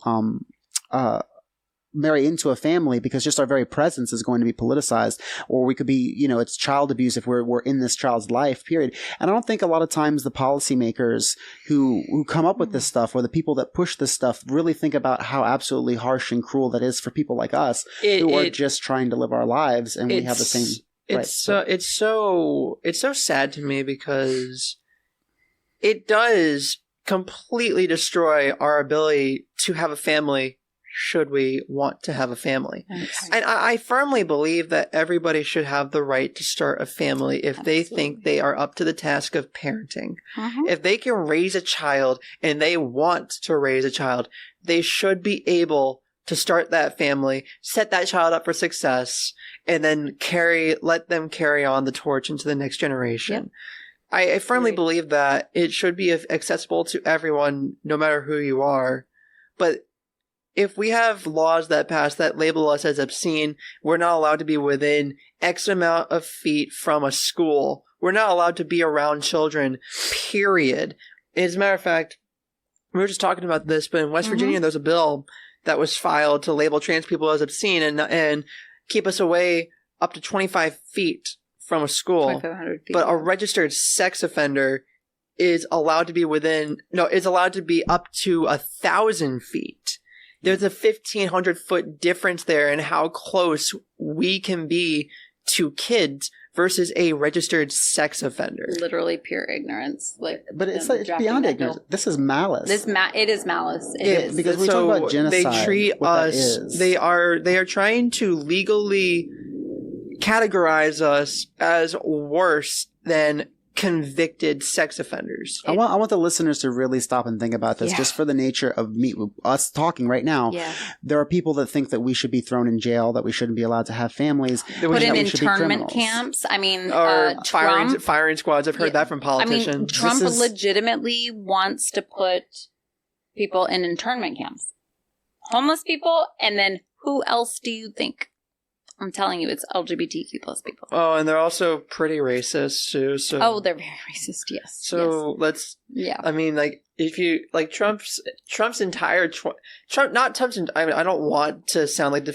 marry into a family, because just our very presence is going to be politicized, or we could be, it's child abuse if we're in this child's life, period. And I don't think a lot of times the policymakers who come up with this stuff, or the people that push this stuff, really think about how absolutely harsh and cruel that is for people like us who are just trying to live our lives, and we have the same rights. It's so sad to me because it does completely destroy our ability to have a family should we want to have a family. And I firmly believe that everybody should have the right to start a family if they think they are up to the task of parenting. If they can raise a child and they want to raise a child, they should be able to start that family, set that child up for success, and then let them carry on the torch into the next generation. I firmly believe that it should be accessible to everyone, no matter who you are. But if we have laws that pass that label us as obscene, we're not allowed to be within X amount of feet from a school. We're not allowed to be around children, period. As a matter of fact, we were just talking about this, but in West Virginia, there's a bill that was filed to label trans people as obscene and keep us away up to 25 feet from a school. 2,500 feet. But a registered sex offender is allowed to be is allowed to be up to 1,000 feet. There's a 1,500 foot difference there in how close we can be to kids versus a registered sex offender. Literally pure ignorance. But it's beyond ignorance. This is malice. It is malice. It is. Because we talk about genocide. They treat us. They are trying to legally categorize us as worse than convicted sex offenders. I want the listeners to really stop and think about this, just for the nature of us talking right now. Yeah. There are people that think that we should be thrown in jail, that we shouldn't be allowed to have families, put in internment camps. I mean, or Trump, firing squads. I've heard that from politicians. I mean, Trump legitimately wants to put people in internment camps, homeless people, and then who else do you think? I'm telling you, it's LGBTQ plus people. Oh, and they're also pretty racist too. So they're very racist. Yes. So let's. Yeah. I mean, like, if you like Trump's entire I don't want to sound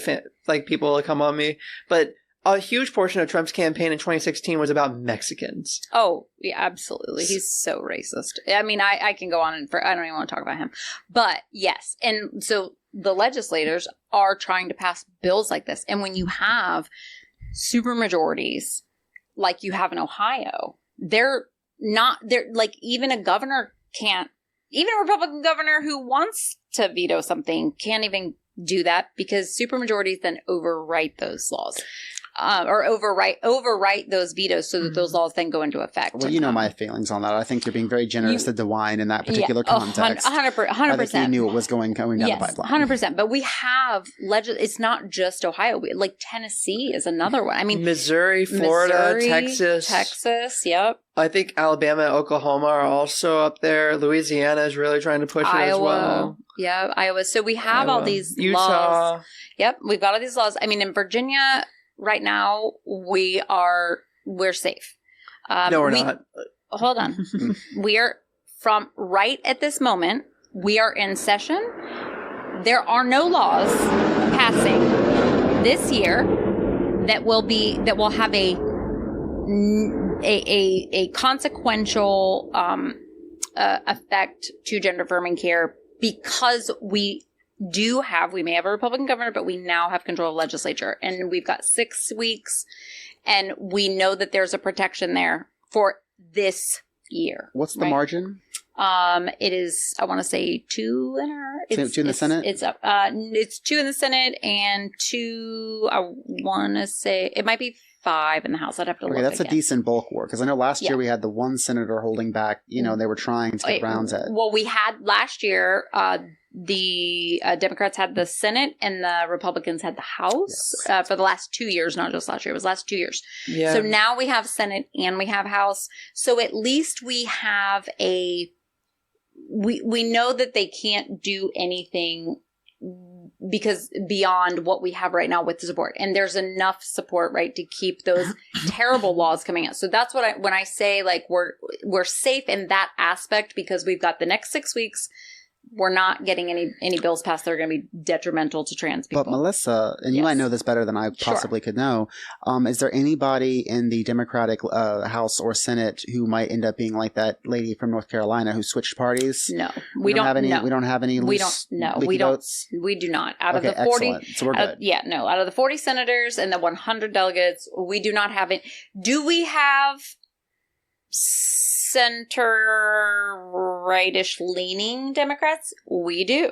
like people come on me, but a huge portion of Trump's campaign in 2016 was about Mexicans. Oh, yeah, absolutely. He's so racist. I mean, I can go on I don't even want to talk about him, but yes, and so. The legislators are trying to pass bills like this. And when you have supermajorities like you have in Ohio, they're like, even a governor can't, even a Republican governor who wants to veto something can't even do that because supermajorities then overwrite those laws. Or overwrite those vetoes so that those laws then go into effect. Well, you know my feelings on that. I think you're being very generous to DeWine in that particular context. 100%. I think you knew what was going down the pipeline. 100%. But we have it's not just Ohio. Like Tennessee is another one. I mean, Missouri, Florida, Texas. Yep. I think Alabama and Oklahoma are also up there. Louisiana is really trying to push it as well. Yeah, Iowa. So we have all these Utah. laws. Yep, we've got all these laws. I mean, in Virginia. Right now, we're safe. No, we're not. Hold on. We are right at this moment, we are in session. There are no laws passing this year that will have a consequential effect to gender affirming care because we may have a Republican governor, but we now have control of legislature. And we've got 6 weeks, and we know that there's a protection there for this year. What's the margin? It is, I want to say 2 in the Senate? It's 2 in the Senate and 2, I want to say, it might be 5 in the House. I'd have to look. That's again. A decent bulk war because I know last year we had the one senator holding back. You know, they were trying to get rounds at. Well, we had last year. The Democrats had the Senate and the Republicans had the House for the last 2 years, not just last year. It was last 2 years. Yeah. So now we have Senate and we have House. So at least we have we know that they can't do anything because beyond what we have right now with the support, and there's enough support, right, to keep those terrible laws coming out. So that's what when I say like we're safe in that aspect because we've got the next 6 weeks. We're not getting any bills passed that are going to be detrimental to trans people. But Melissa, and you might know this better than I possibly could know, is there anybody in the Democratic House or Senate who might end up being like that lady from North Carolina who switched parties? No, we don't have any. No. We don't have any. We don't. No, we don't. Votes? We do not. Out of the 40, excellent. So we're good. Out of the 40 senators and the 100 delegates, we do not have it. Do we have center rightish leaning Democrats? We do.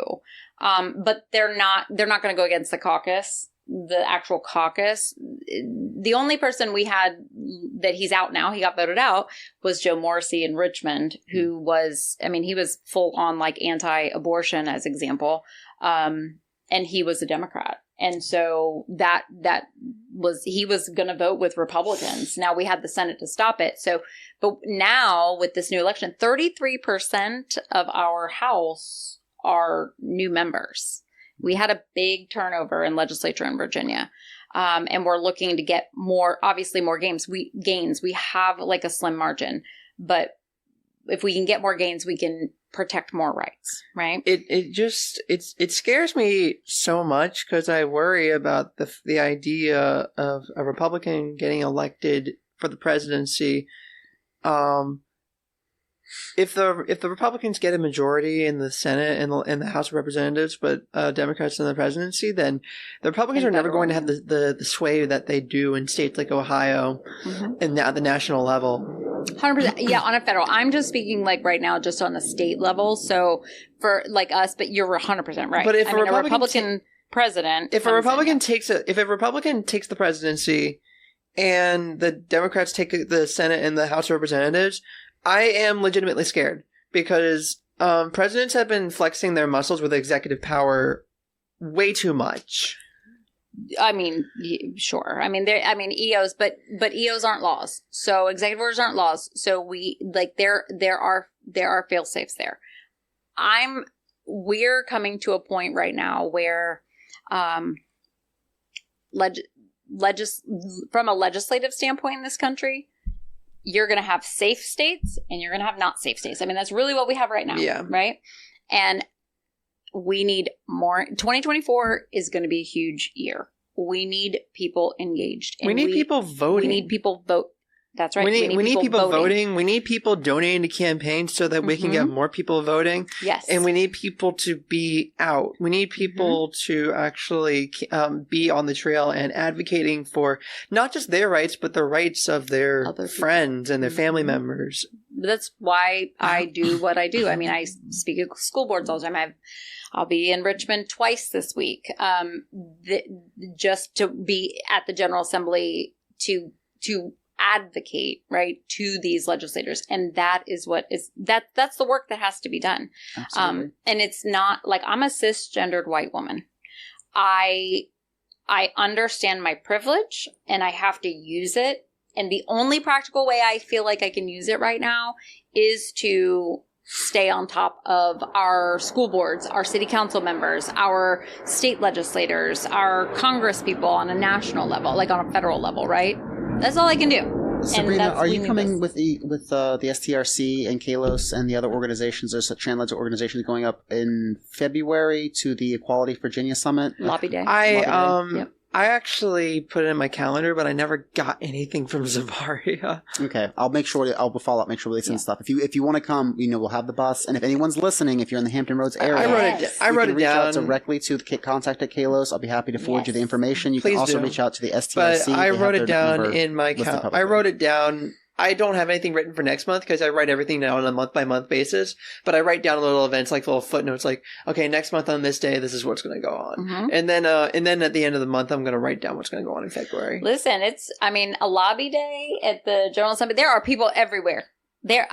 But they're not going to go against the caucus, the actual caucus. The only person we had that he's out now, he got voted out, was Joe Morrissey in Richmond, who was, he was full on like anti-abortion as example. And he was a Democrat. And so he was going to vote with Republicans. Now we had the Senate to stop it. So, but now with this new election, 33% of our House are new members. We had a big turnover in legislature in Virginia. And we're looking to get more gains. We have like a slim margin, but if we can get more gains, we can protect more rights, right? It scares me so much because I worry about the idea of a Republican getting elected for the presidency. If the Republicans get a majority in the Senate and the House of Representatives, but Democrats in the presidency, then the Republicans are never going to have the sway that they do in states like Ohio and at the national level. 100%. Yeah, on a federal. I'm just speaking like right now, just on the state level. So for like us, but you're 100% right. But if a Republican president, if a Republican takes the presidency, and the Democrats take the Senate and the House of Representatives, I am legitimately scared because presidents have been flexing their muscles with executive power way too much. I mean, sure. I mean, EOs, but EOs aren't laws. So executive orders aren't laws. So there are fail safes there. We're coming to a point right now where, from a legislative standpoint in this country, you're going to have safe states and you're going to have not safe states. I mean, that's really what we have right now. Yeah. Right. And we need more. 2024 is going to be a huge year. We need people engaged. We need people voting. We need people vote. That's right. We need people voting. We need people donating to campaigns so that we can get more people voting. Yes. And we need people to be out. We need people to actually be on the trail and advocating for not just their rights, but the rights of their friends and their family members. That's why I do what I do. I mean, I speak at school boards all the time. I'll be in Richmond twice this week, just to be at the General Assembly to advocate, right, to these legislators. And that is that's the work that has to be done. And it's not like I'm a cisgendered white woman. I understand my privilege and I have to use it. And the only practical way I feel like I can use it right now is to stay on top of our school boards, our city council members, our state legislators, our Congress people on a national level, like on a federal level, right? That's all I can do. Sabrina, are you coming with the STRC and Kalos and the other organizations? There's trans organizations going up in February to the Equality Virginia Summit. Lobby Day. I actually put it in my calendar, but I never got anything from Zavaria. Okay, I'll make sure I'll follow up, make sure they send stuff. If you want to come, we'll have the bus. And if anyone's listening, if you're in the Hampton Roads area, I wrote it reach down. Out directly to the contact at Kalos. I'll be happy to forward you the information. You Please can also do. reach out to the STRC. But I wrote it down in my calendar. I wrote it down. I don't have anything written for next month because I write everything down on a month-by-month basis. But I write down little events, like little footnotes, like, okay, next month on this day, this is what's going to go on. And then at the end of the month, I'm going to write down what's going to go on in February. Listen, a lobby day at the General Assembly. There are people everywhere. Every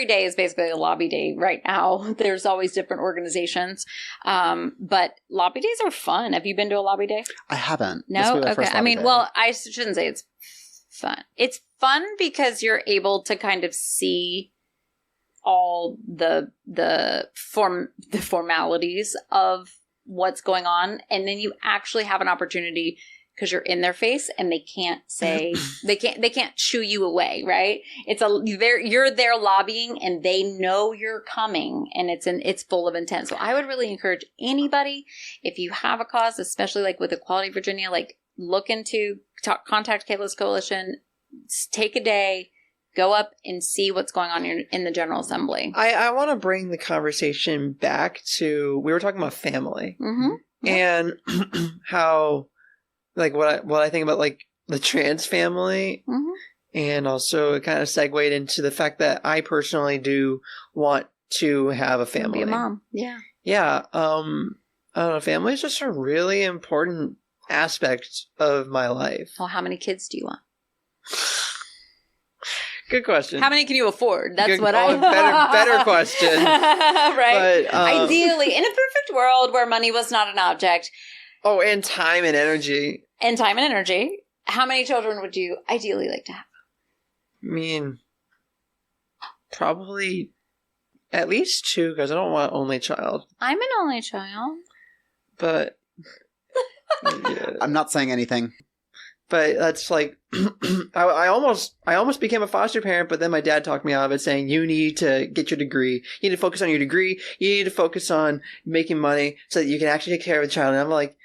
day is basically a lobby day right now. There's always different organizations. But lobby days are fun. Have you been to a lobby day? I haven't. No? Okay. I shouldn't say it's fun. It's fun because you're able to kind of see all the formalities of what's going on, and then you actually have an opportunity because you're in their face and they can't say they can't shoo you away, right? You're there lobbying and they know you're coming, and it's full of intent. So I would really encourage anybody, if you have a cause, especially like with Equality Virginia, like look into contact Kalos Coalition, take a day, go up and see what's going on in the General Assembly. I want to bring the conversation back to, we were talking about family and how, like what I think about like the trans family, and also it kind of segued into the fact that I personally do want to have a family. Be a mom. Yeah. Yeah. I don't know, family is just a really important aspect of my life. Well, how many kids do you want? Good question. How many can you afford? That's Good, what better question. Right. But, Ideally, in a perfect world where money was not an object. Oh, and time and energy. How many children would you ideally like to have? I mean, probably at least 2, because I don't want only child. I'm an only child. But yeah. I'm not saying anything. But that's like, I almost became a foster parent, but then my dad talked me out of it, saying, you need to get your degree. You need to focus on your degree. You need to focus on making money so that you can actually take care of the child. And I'm like,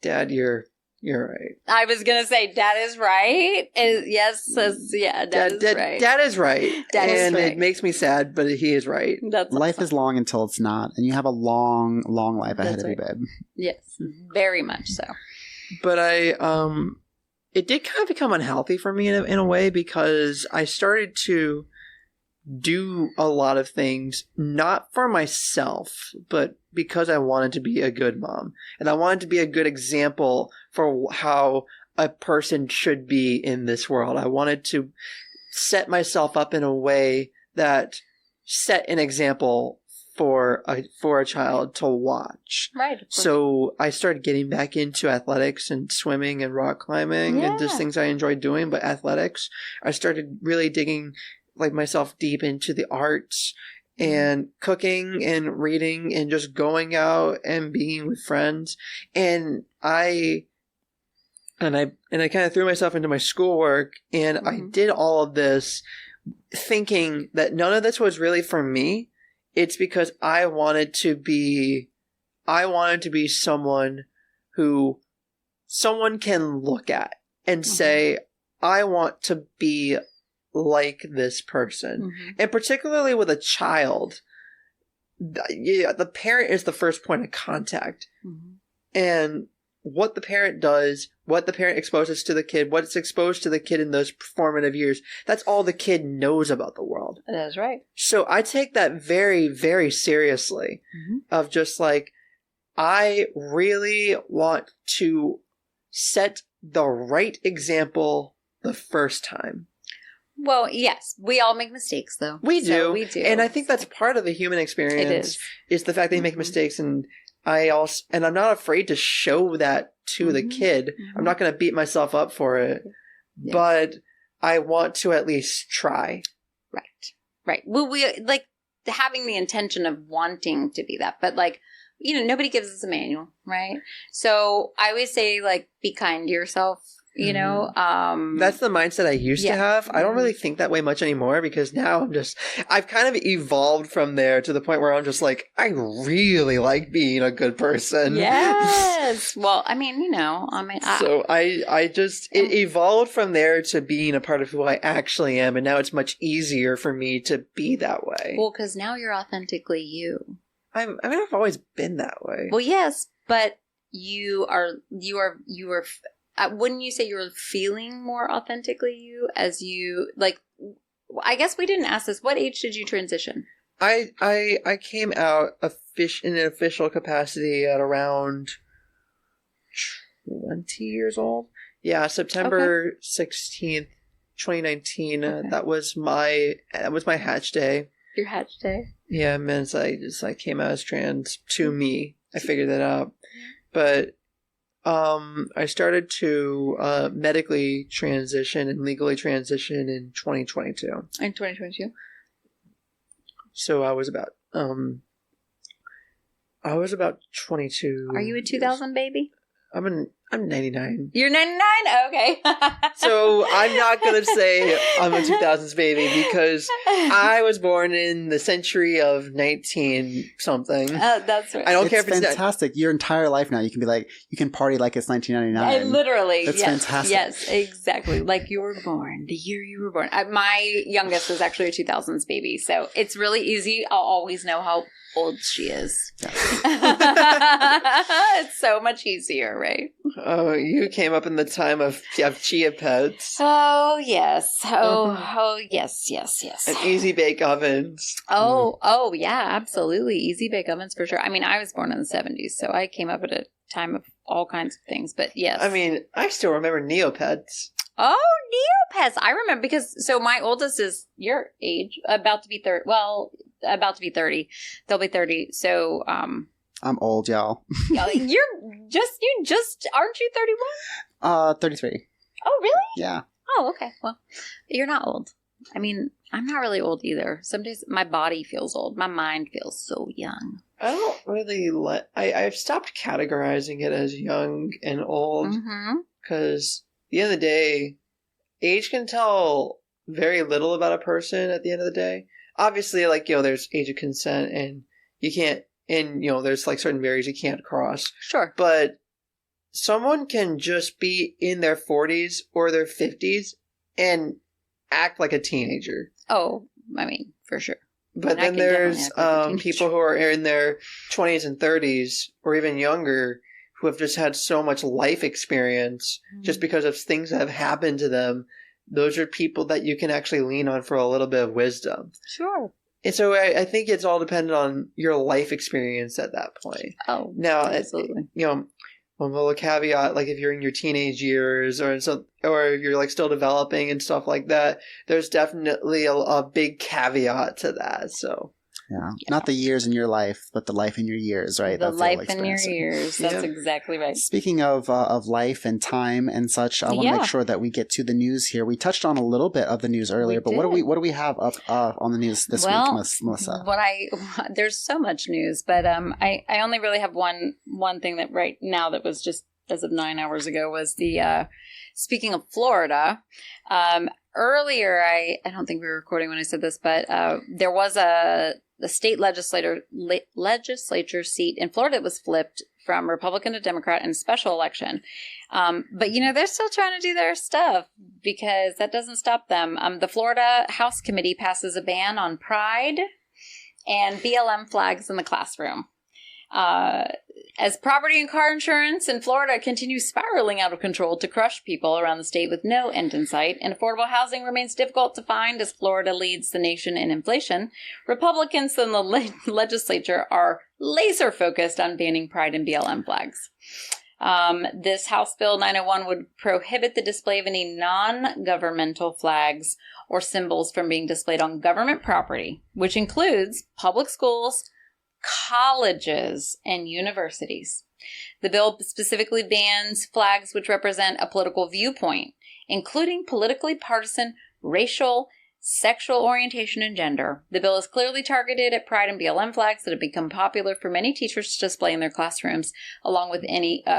Dad, you're right. I was going to say, Dad is right. Dad is right. Dad is right. Dad is and right. it makes me sad, but he is right. Life is long until it's not. And you have a long, long life ahead of you, babe. Yes, very much so. But it did kind of become unhealthy for me in a way, because I started to do a lot of things, not for myself, but because I wanted to be a good mom. And I wanted to be a good example for how a person should be in this world. I wanted to set myself up in a way that set an example for a child to watch. Right. So I started getting back into athletics and swimming and rock climbing and just things I enjoyed doing, but athletics. I started really digging like myself deep into the arts and cooking and reading and just going out and being with friends. And I kind of threw myself into my schoolwork, and I did all of this thinking that none of this was really for me. It's because I wanted to be someone who someone can look at and say, I want to be like this person. And particularly with a child, the parent is the first point of contact. And what the parent does, what the parent exposes to the kid, what's exposed to the kid in those formative years, that's all the kid knows about the world. That's right. So I take that very, very seriously, of just like, I really want to set the right example the first time. Well, yes, we all make mistakes, though. We do. So we do. And I think that's part of the human experience, is the fact that you make mistakes. And I'm not afraid to show that to the kid. I'm not going to beat myself up for it, but I want to at least try. Right. Well, we like having the intention of wanting to be that, but like, nobody gives us a manual, right? So I always say, like, be kind to yourself. That's the mindset I used to have. I don't really think that way much anymore, because now I've kind of evolved from there to the point where I'm just like, I really like being a good person. Yes. Well, so it evolved from there to being a part of who I actually am. And now it's much easier for me to be that way. Well, because now you're authentically you. I've always been that way. Well, yes, but you are wouldn't you say you're feeling more authentically you as you, like, I guess we didn't ask this. What age did you transition? I came out in an official capacity at around 20 years old. Yeah, September 16th, 2019. That was my hatch day. Your hatch day? Yeah, it meant I came out as trans to me. I figured that out. But I started to medically transition and legally transition in 2022. In 2022? So I was about 22. Are you a 2000 baby? I'm 99. You're 99? Okay. So I'm not going to say I'm a 2000s baby, because I was born in the century of 19-something. Oh, that's right. I don't care if it's fantastic. Your entire life now, you can party like it's 1999. Literally. That's fantastic. Yes, exactly. Like you were born, the year you were born. My youngest is actually a 2000s baby, so it's really easy. I'll always know how old she is. It's so much easier, right? Oh, you came up in the time of chia pets. Oh, yes. Oh, yes. And easy bake ovens. Oh, yeah, absolutely. Easy bake ovens for sure. I mean, I was born in the 70s, so I came up at a time of all kinds of things, but yes. I mean, I still remember Neopets. Oh, Neopets. I remember because my oldest is your age, about to be 30. Well, about to be 30. They'll be 30. So, I'm old, y'all. you just aren't you 31? 33. Oh, really? Yeah. Oh, okay. Well, you're not old. I mean, I'm not really old either. Some days my body feels old. My mind feels so young. I don't really I've stopped categorizing it as young and old because at the end of the day, age can tell very little about a person at the end of the day. Obviously, like, there's age of consent and you can't, and, there's like certain barriers you can't cross. Sure. But someone can just be in their 40s or their 50s and act like a teenager. Oh, I mean, for sure. But then there's people who are in their 20s and 30s or even younger who have just had so much life experience just because of things that have happened to them. Those are people that you can actually lean on for a little bit of wisdom. Sure. And so I think it's all dependent on your life experience at that point. Oh, now, absolutely. One little caveat, like if you're in your teenage years or you're like still developing and stuff like that, there's definitely a big caveat to that. So yeah, not the years in your life, but the life in your years, right? The life in your years. That's exactly right. Speaking of life and time and such, I want to make sure that we get to the news here. We touched on a little bit of the news earlier, but what do we have up on the news this week, Melissa? There's so much news, but I only really have one thing that right now that was just as of 9 hours ago was the speaking of Florida. Earlier, I don't think we were recording when I said this, but there was the state legislature seat in Florida that was flipped from Republican to Democrat in a special election. But, they're still trying to do their stuff because that doesn't stop them. The Florida House Committee passes a ban on pride and BLM flags in the classroom. As property and car insurance in Florida continues spiraling out of control to crush people around the state with no end in sight, and affordable housing remains difficult to find as Florida leads the nation in inflation, Republicans in the legislature are laser focused on banning pride and BLM flags. This House Bill 901 would prohibit the display of any non-governmental flags or symbols from being displayed on government property, which includes public schools, colleges, and universities. The bill specifically bans flags which represent a political viewpoint, including politically partisan, racial, sexual orientation, and gender. The bill is clearly targeted at pride and BLM flags that have become popular for many teachers to display in their classrooms, along with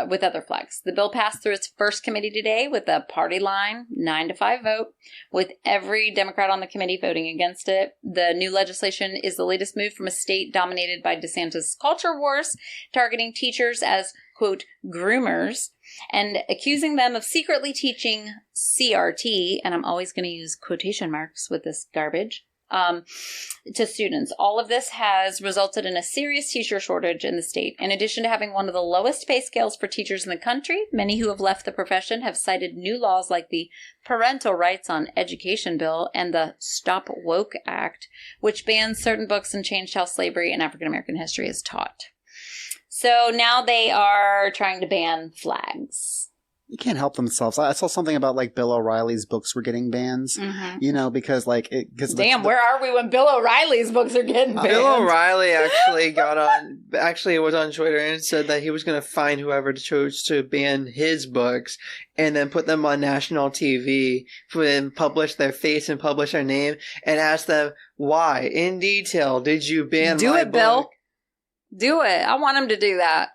with other flags. The bill passed through its first committee today with a party line 9-5 vote, with every Democrat on the committee voting against it. The new legislation is the latest move from a state dominated by DeSantis' culture wars, targeting teachers as, quote, groomers, and accusing them of secretly teaching CRT, and I'm always going to use quotation marks with this garbage, to students. All of this has resulted in a serious teacher shortage in the state. In addition to having one of the lowest pay scales for teachers in the country, many who have left the profession have cited new laws like the Parental Rights on Education Bill and the Stop Woke Act, which bans certain books and changed how slavery and African American history is taught. So now they are trying to ban flags. You can't help themselves. I saw something about like Bill O'Reilly's books were getting bans, because like where are we when Bill O'Reilly's books are getting banned? Bill O'Reilly actually was on Twitter and said that he was going to fine whoever chose to ban his books and then put them on national TV, and publish their face and publish their name and ask them why in detail did you ban my book? Bill. Do it. I want him to do that.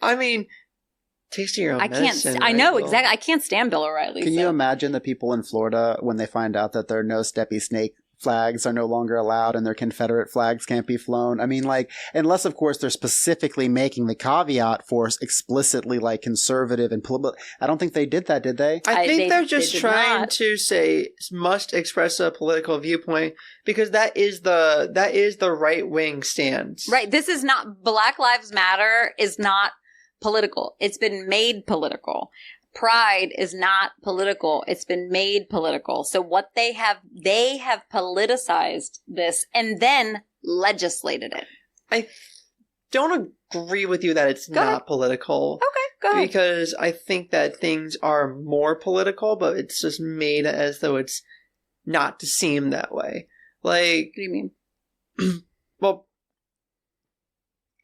I mean, taste your own medicine. I know, exactly. I can't stand Bill O'Reilly. Can you imagine the people in Florida when they find out that their no steppy snake flags are no longer allowed and their Confederate flags can't be flown? I mean, like, unless, of course, they're specifically making the caveat for explicitly, like, conservative and political. I don't think they did that, did they? I think they're just trying to say must express a political viewpoint because that is the right-wing stance. Right. This is not, Black Lives Matter is not political. It's been made political. Pride is not political. It's been made political. So what they have politicized this and then legislated it. I don't agree with you that it's not political. Okay. Go ahead. Because I think that things are more political, but it's just made as though it's not to seem that way. Like, What do you mean? well,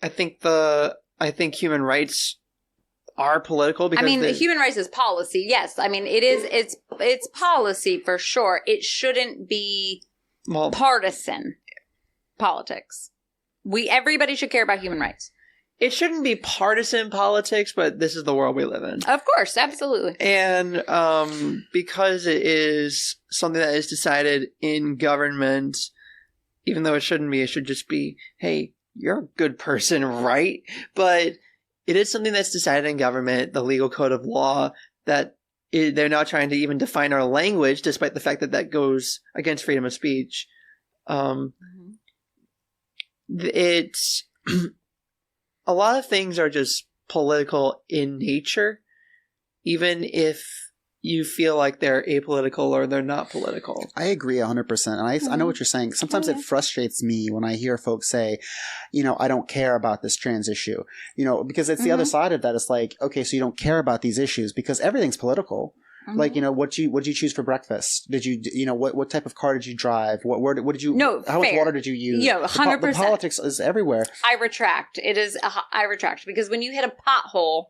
I think human rights are political because human rights is policy. Yes. I mean, it's policy for sure. It shouldn't be partisan politics. Everybody should care about human rights. It shouldn't be partisan politics, but this is the world we live in. Of course, absolutely. And because it is something that is decided in government, even though it shouldn't be, it should just be, hey, you're a good person, right? But it is something that's decided in government, the legal code of law, that they're not trying to even define our language, despite the fact that that goes against freedom of speech. It's... A lot of things are just political in nature, even if you feel like they're apolitical or they're not political. I agree 100%. And I know what you're saying. Sometimes it frustrates me when I hear folks say, I don't care about this trans issue, because it's the other side of that. It's like, okay, so you don't care about these issues because everything's political. Like, what'd you choose for breakfast? Did you, what type of car did you drive? What did you, how much water did you use? 100%. The politics is everywhere. I retract. I retract because when you hit a pothole,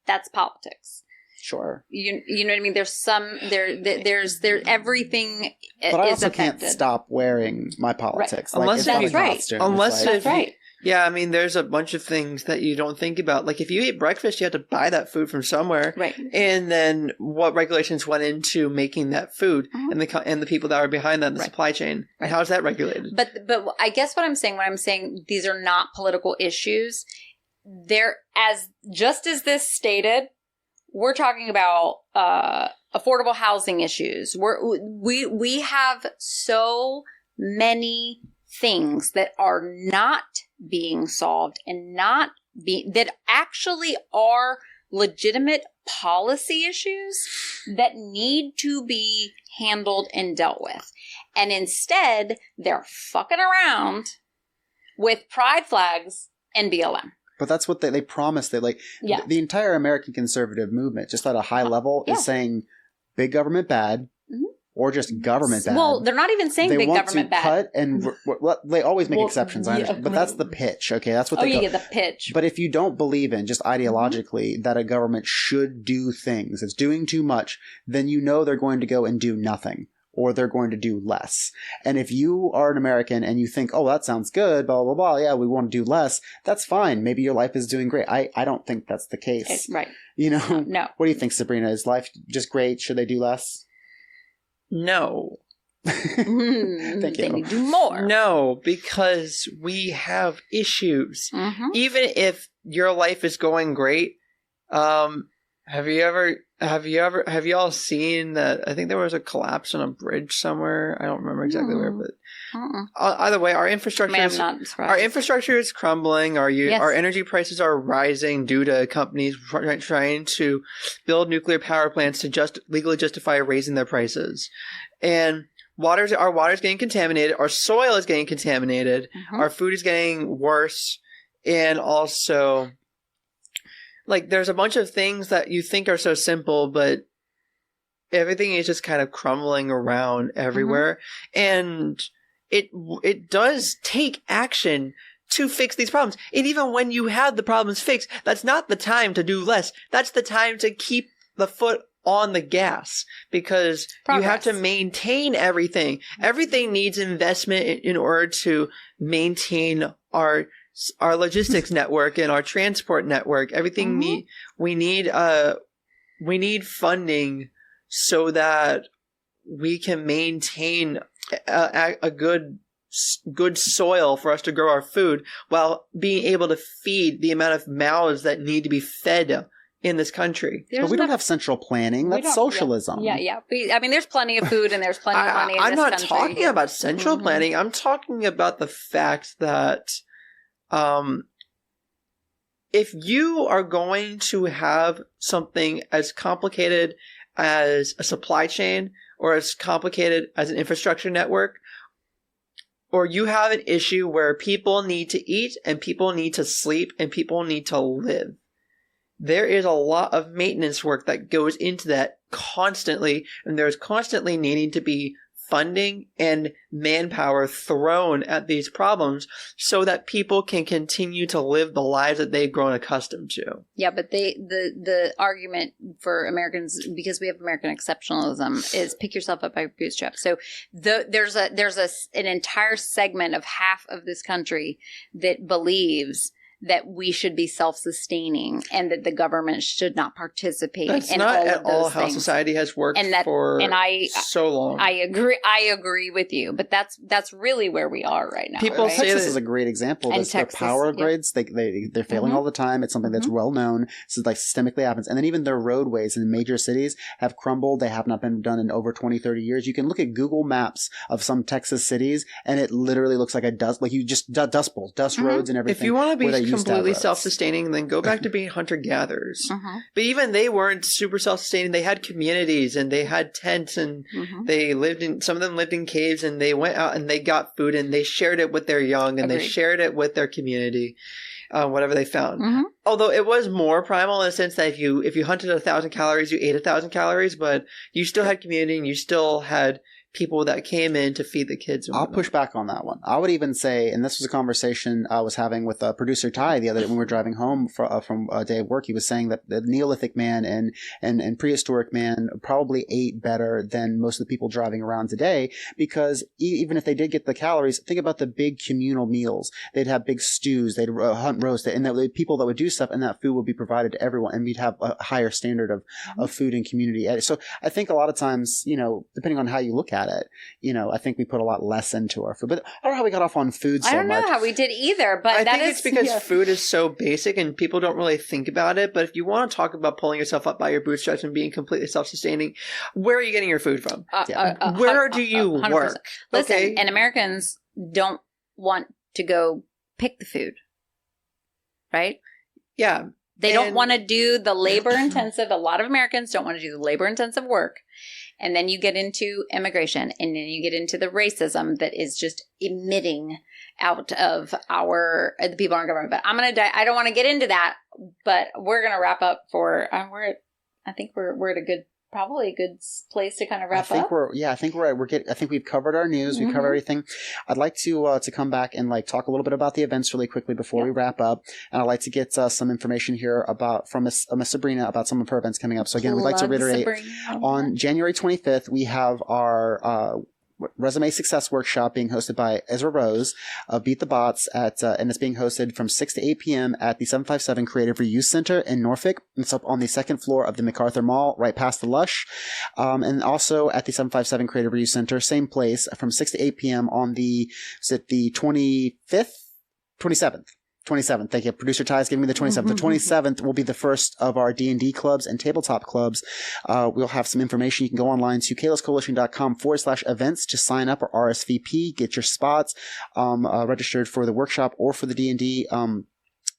that's politics. Sure. You know what I mean? There's everything but I also affected. can't stop wearing my politics. Right. Like, Unless it's that's right. costume. Unless it's if right. Yeah, I mean, there's a bunch of things that you don't think about. Like, if you eat breakfast, you have to buy that food from somewhere. Right. And then what regulations went into making that food and the people that are behind that in the supply chain. And how is that regulated? But I guess when I'm saying these are not political issues, just as this stated, we're talking about affordable housing issues. We have so many things that are not being solved and that actually are legitimate policy issues that need to be handled and dealt with. And instead, they're fucking around with pride flags and BLM. But that's what they promise. The entire American conservative movement, just at a high level, is saying big government bad. Or just government bad. Well, they're not even saying big government bad. Cut and they always make exceptions. I understand, but that's the pitch. Okay, that's what. You get the pitch. But if you don't believe in just ideologically that a government should do things, it's doing too much, then they're going to go and do nothing, or they're going to do less. And if you are an American and you think, oh, that sounds good, blah blah blah, yeah, we want to do less. That's fine. Maybe your life is doing great. I don't think that's the case. Right. No. What do you think, Sabrina? Is life just great? Should they do less? No. Thank you. They need to do more. No, because we have issues. Even if your life is going great, have you all seen that? I think there was a collapse on a bridge somewhere. I don't remember exactly where, but either way, our infrastructure is crumbling. Our energy prices are rising due to companies trying to build nuclear power plants to legally justify raising their prices. And our water's getting contaminated. Our soil is getting contaminated. Our food is getting worse. And also, like, there's a bunch of things that you think are so simple, but everything is just kind of crumbling around everywhere. And it does take action to fix these problems. And even when you have the problems fixed, that's not the time to do less. That's the time to keep the foot on the gas, because you have to maintain everything. Everything needs investment in order to maintain our logistics network and our transport network. Everything we need funding so that we can maintain a good soil for us to grow our food while being able to feed the amount of mouths that need to be fed in this country. But we don't have central planning. That's socialism. Yeah. There's plenty of food and there's plenty of money in this country. I'm not talking about central planning. I'm talking about the fact that if you are going to have something as complicated as a supply chain or as complicated as an infrastructure network, or you have an issue where people need to eat and people need to sleep and people need to live, there is a lot of maintenance work that goes into that constantly, and there's constantly needing to be funding and manpower thrown at these problems so that people can continue to live the lives that they've grown accustomed to. Yeah, but the argument for Americans, because we have American exceptionalism, is pick yourself up by your bootstraps. So there's an entire segment of half of this country that believes that we should be self-sustaining and that the government should not participate That's in not all at of those all how things. society has worked so long. I agree with you, but that's really where we are right now. People right? say Texas is a great example. And Their Texas, power yeah. grids, they're failing all the time. It's something that's well known. So like systemically happens. And then even their roadways in major cities have crumbled. They have not been done in over 20, 30 years. You can look at Google Maps of some Texas cities and it literally looks like a dust, like you just dust bowls, dust roads and everything. If you want to where they be used to have completely roads. self-sustaining, then go back to being hunter-gatherers. But even they weren't super self-sustaining. They had communities and they had tents and they lived in, some of them lived in caves, and they went out and they got food and they shared it with their young and they shared it with their community, whatever they found. Although it was more primal in the sense that if you hunted 1,000 calories, you ate 1,000 calories, but you still had community and you still had people that came in to feed the kids. I'll push back on that one. I would even say, and this was a conversation I was having with producer Ty the other day when we were driving home from a day of work. He was saying that the Neolithic man and prehistoric man probably ate better than most of the people driving around today, because even if they did get the calories, think about the big communal meals. They'd have big stews, they'd hunt roast, and there would be people that would do stuff, and that food would be provided to everyone, and we'd have a higher standard of food and community. So I think a lot of times, depending on how you look at it, I think we put a lot less into our food. But I don't know how we got off on food so much. I don't know how we did either, but I think it's because food is so basic and people don't really think about it. But if you want to talk about pulling yourself up by your bootstraps and being completely self-sustaining, where are you getting your food from? Where do you 100%. Work? Listen, okay? And Americans don't want to go pick the food, right? Yeah. They don't want to do the labor-intensive. A lot of Americans don't want to do the labor-intensive work. And then you get into immigration, and then you get into the racism that is just emitting out of the people in our government. But I'm going to die. I don't want to get into that, but we're going to wrap up I think we're at probably a good place to kind of wrap up. I think we've covered our news. We've covered everything. I'd like to come back and talk a little bit about the events really quickly before we wrap up. And I'd like to get some information here from Miss Sabrina about some of her events coming up. So again, we'd like to reiterate on January 25th, we have our Resume Success Workshop being hosted by Ezra Rose of Beat the Bots and it's being hosted from 6 to 8 p.m. at the 757 Creative Reuse Center in Norfolk. It's up on the second floor of the MacArthur Mall, right past the Lush. And also at the 757 Creative Reuse Center, same place, from 6 to 8 p.m. on the 27th. Thank you. Producer Ty is giving me the 27th. The 27th will be the first of our DnD clubs and tabletop clubs. We'll have some information. You can go online to kalescoalition.com/events to sign up or RSVP, get your spots, registered for the workshop or for the D&D,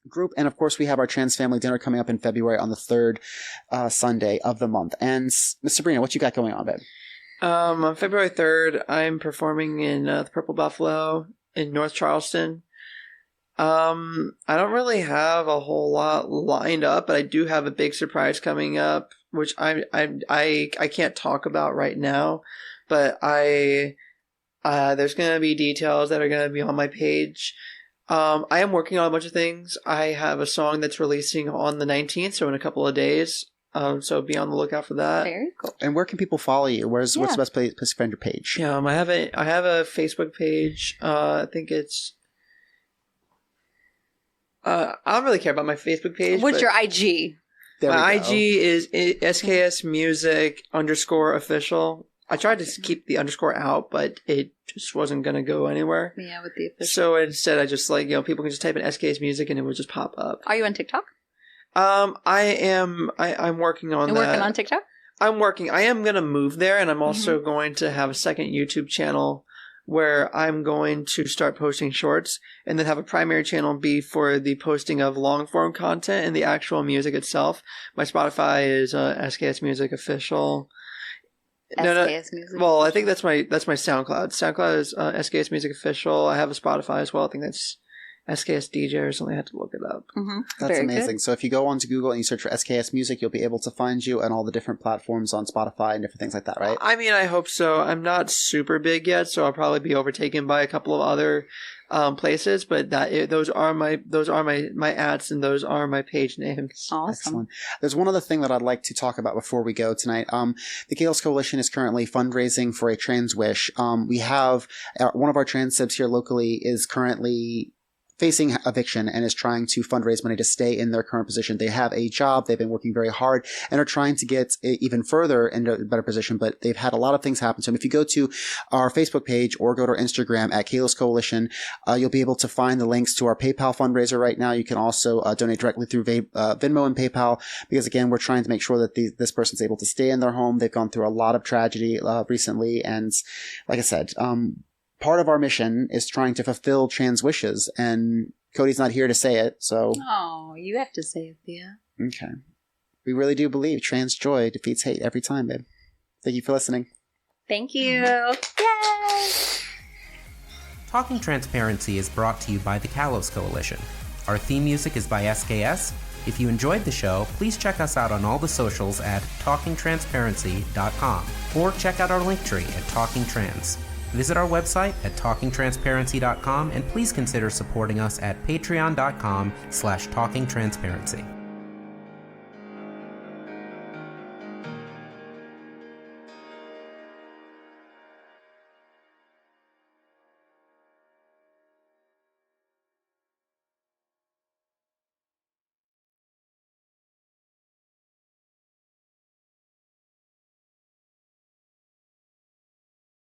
group. And of course, we have our trans family dinner coming up in February on the third Sunday of the month. And Miss Sabrina, what you got going on, babe? On February 3rd, I'm performing in the Purple Buffalo in North Charleston. I don't really have a whole lot lined up, but I do have a big surprise coming up, which I can't talk about right now, but there's going to be details that are going to be on my page. I am working on a bunch of things. I have a song that's releasing on the 19th, so in a couple of days. So be on the lookout for that. Very cool. And where can people follow you? What's the best place to find your page? I have a Facebook page. I think it's I don't really care about my Facebook page. What's your IG? My IG is SKSmusic_official. I tried to keep the underscore out, but it just wasn't going to go anywhere. Yeah, with the official. So instead, I just people can just type in SKS Music and it would just pop up. Are you on TikTok? I'm working on that. You're working on TikTok? I'm working. I am going to move there, and I'm also going to have a second YouTube channel where I'm going to start posting shorts, and then have a primary channel be for the posting of long-form content and the actual music itself. My Spotify is SKS Music Official. SKS Music. Well, I think that's my SoundCloud. SoundCloud is SKS Music Official. I have a Spotify as well. I think that's SKS DJ or something. I had to look it up. Mm-hmm. That's Very amazing. good. So if you go onto Google and you search for SKS Music, you'll be able to find you on all the different platforms on Spotify and different things like that, right? I mean, I hope so. I'm not super big yet, so I'll probably be overtaken by a couple of other places, but those are my ads and those are my page names. Awesome. Excellent. There's one other thing that I'd like to talk about before we go tonight. The Chaos Coalition is currently fundraising for a Trans Wish. We have one of our trans sibs here locally is currently facing eviction and is trying to fundraise money to stay in their current position. They have a job. They've been working very hard and are trying to get even further into a better position, but they've had a lot of things happen to them. If you go to our Facebook page or go to our Instagram at Kalos Coalition, you'll be able to find the links to our PayPal fundraiser right now. You can also donate directly through Venmo and PayPal because, again, we're trying to make sure that this person's able to stay in their home. They've gone through a lot of tragedy recently, and like I said, part of our mission is trying to fulfill trans wishes, and Cody's not here to say it, so... Oh, you have to say it, Thea. Okay. We really do believe trans joy defeats hate every time, babe. Thank you for listening. Thank you. Yay! Talking Transparency is brought to you by the Kalos Coalition. Our theme music is by SKS. If you enjoyed the show, please check us out on all the socials at talkingtransparency.com or check out our linktree at Talking Trans. Visit our website at talkingtransparency.com and please consider supporting us at patreon.com/talkingtransparency.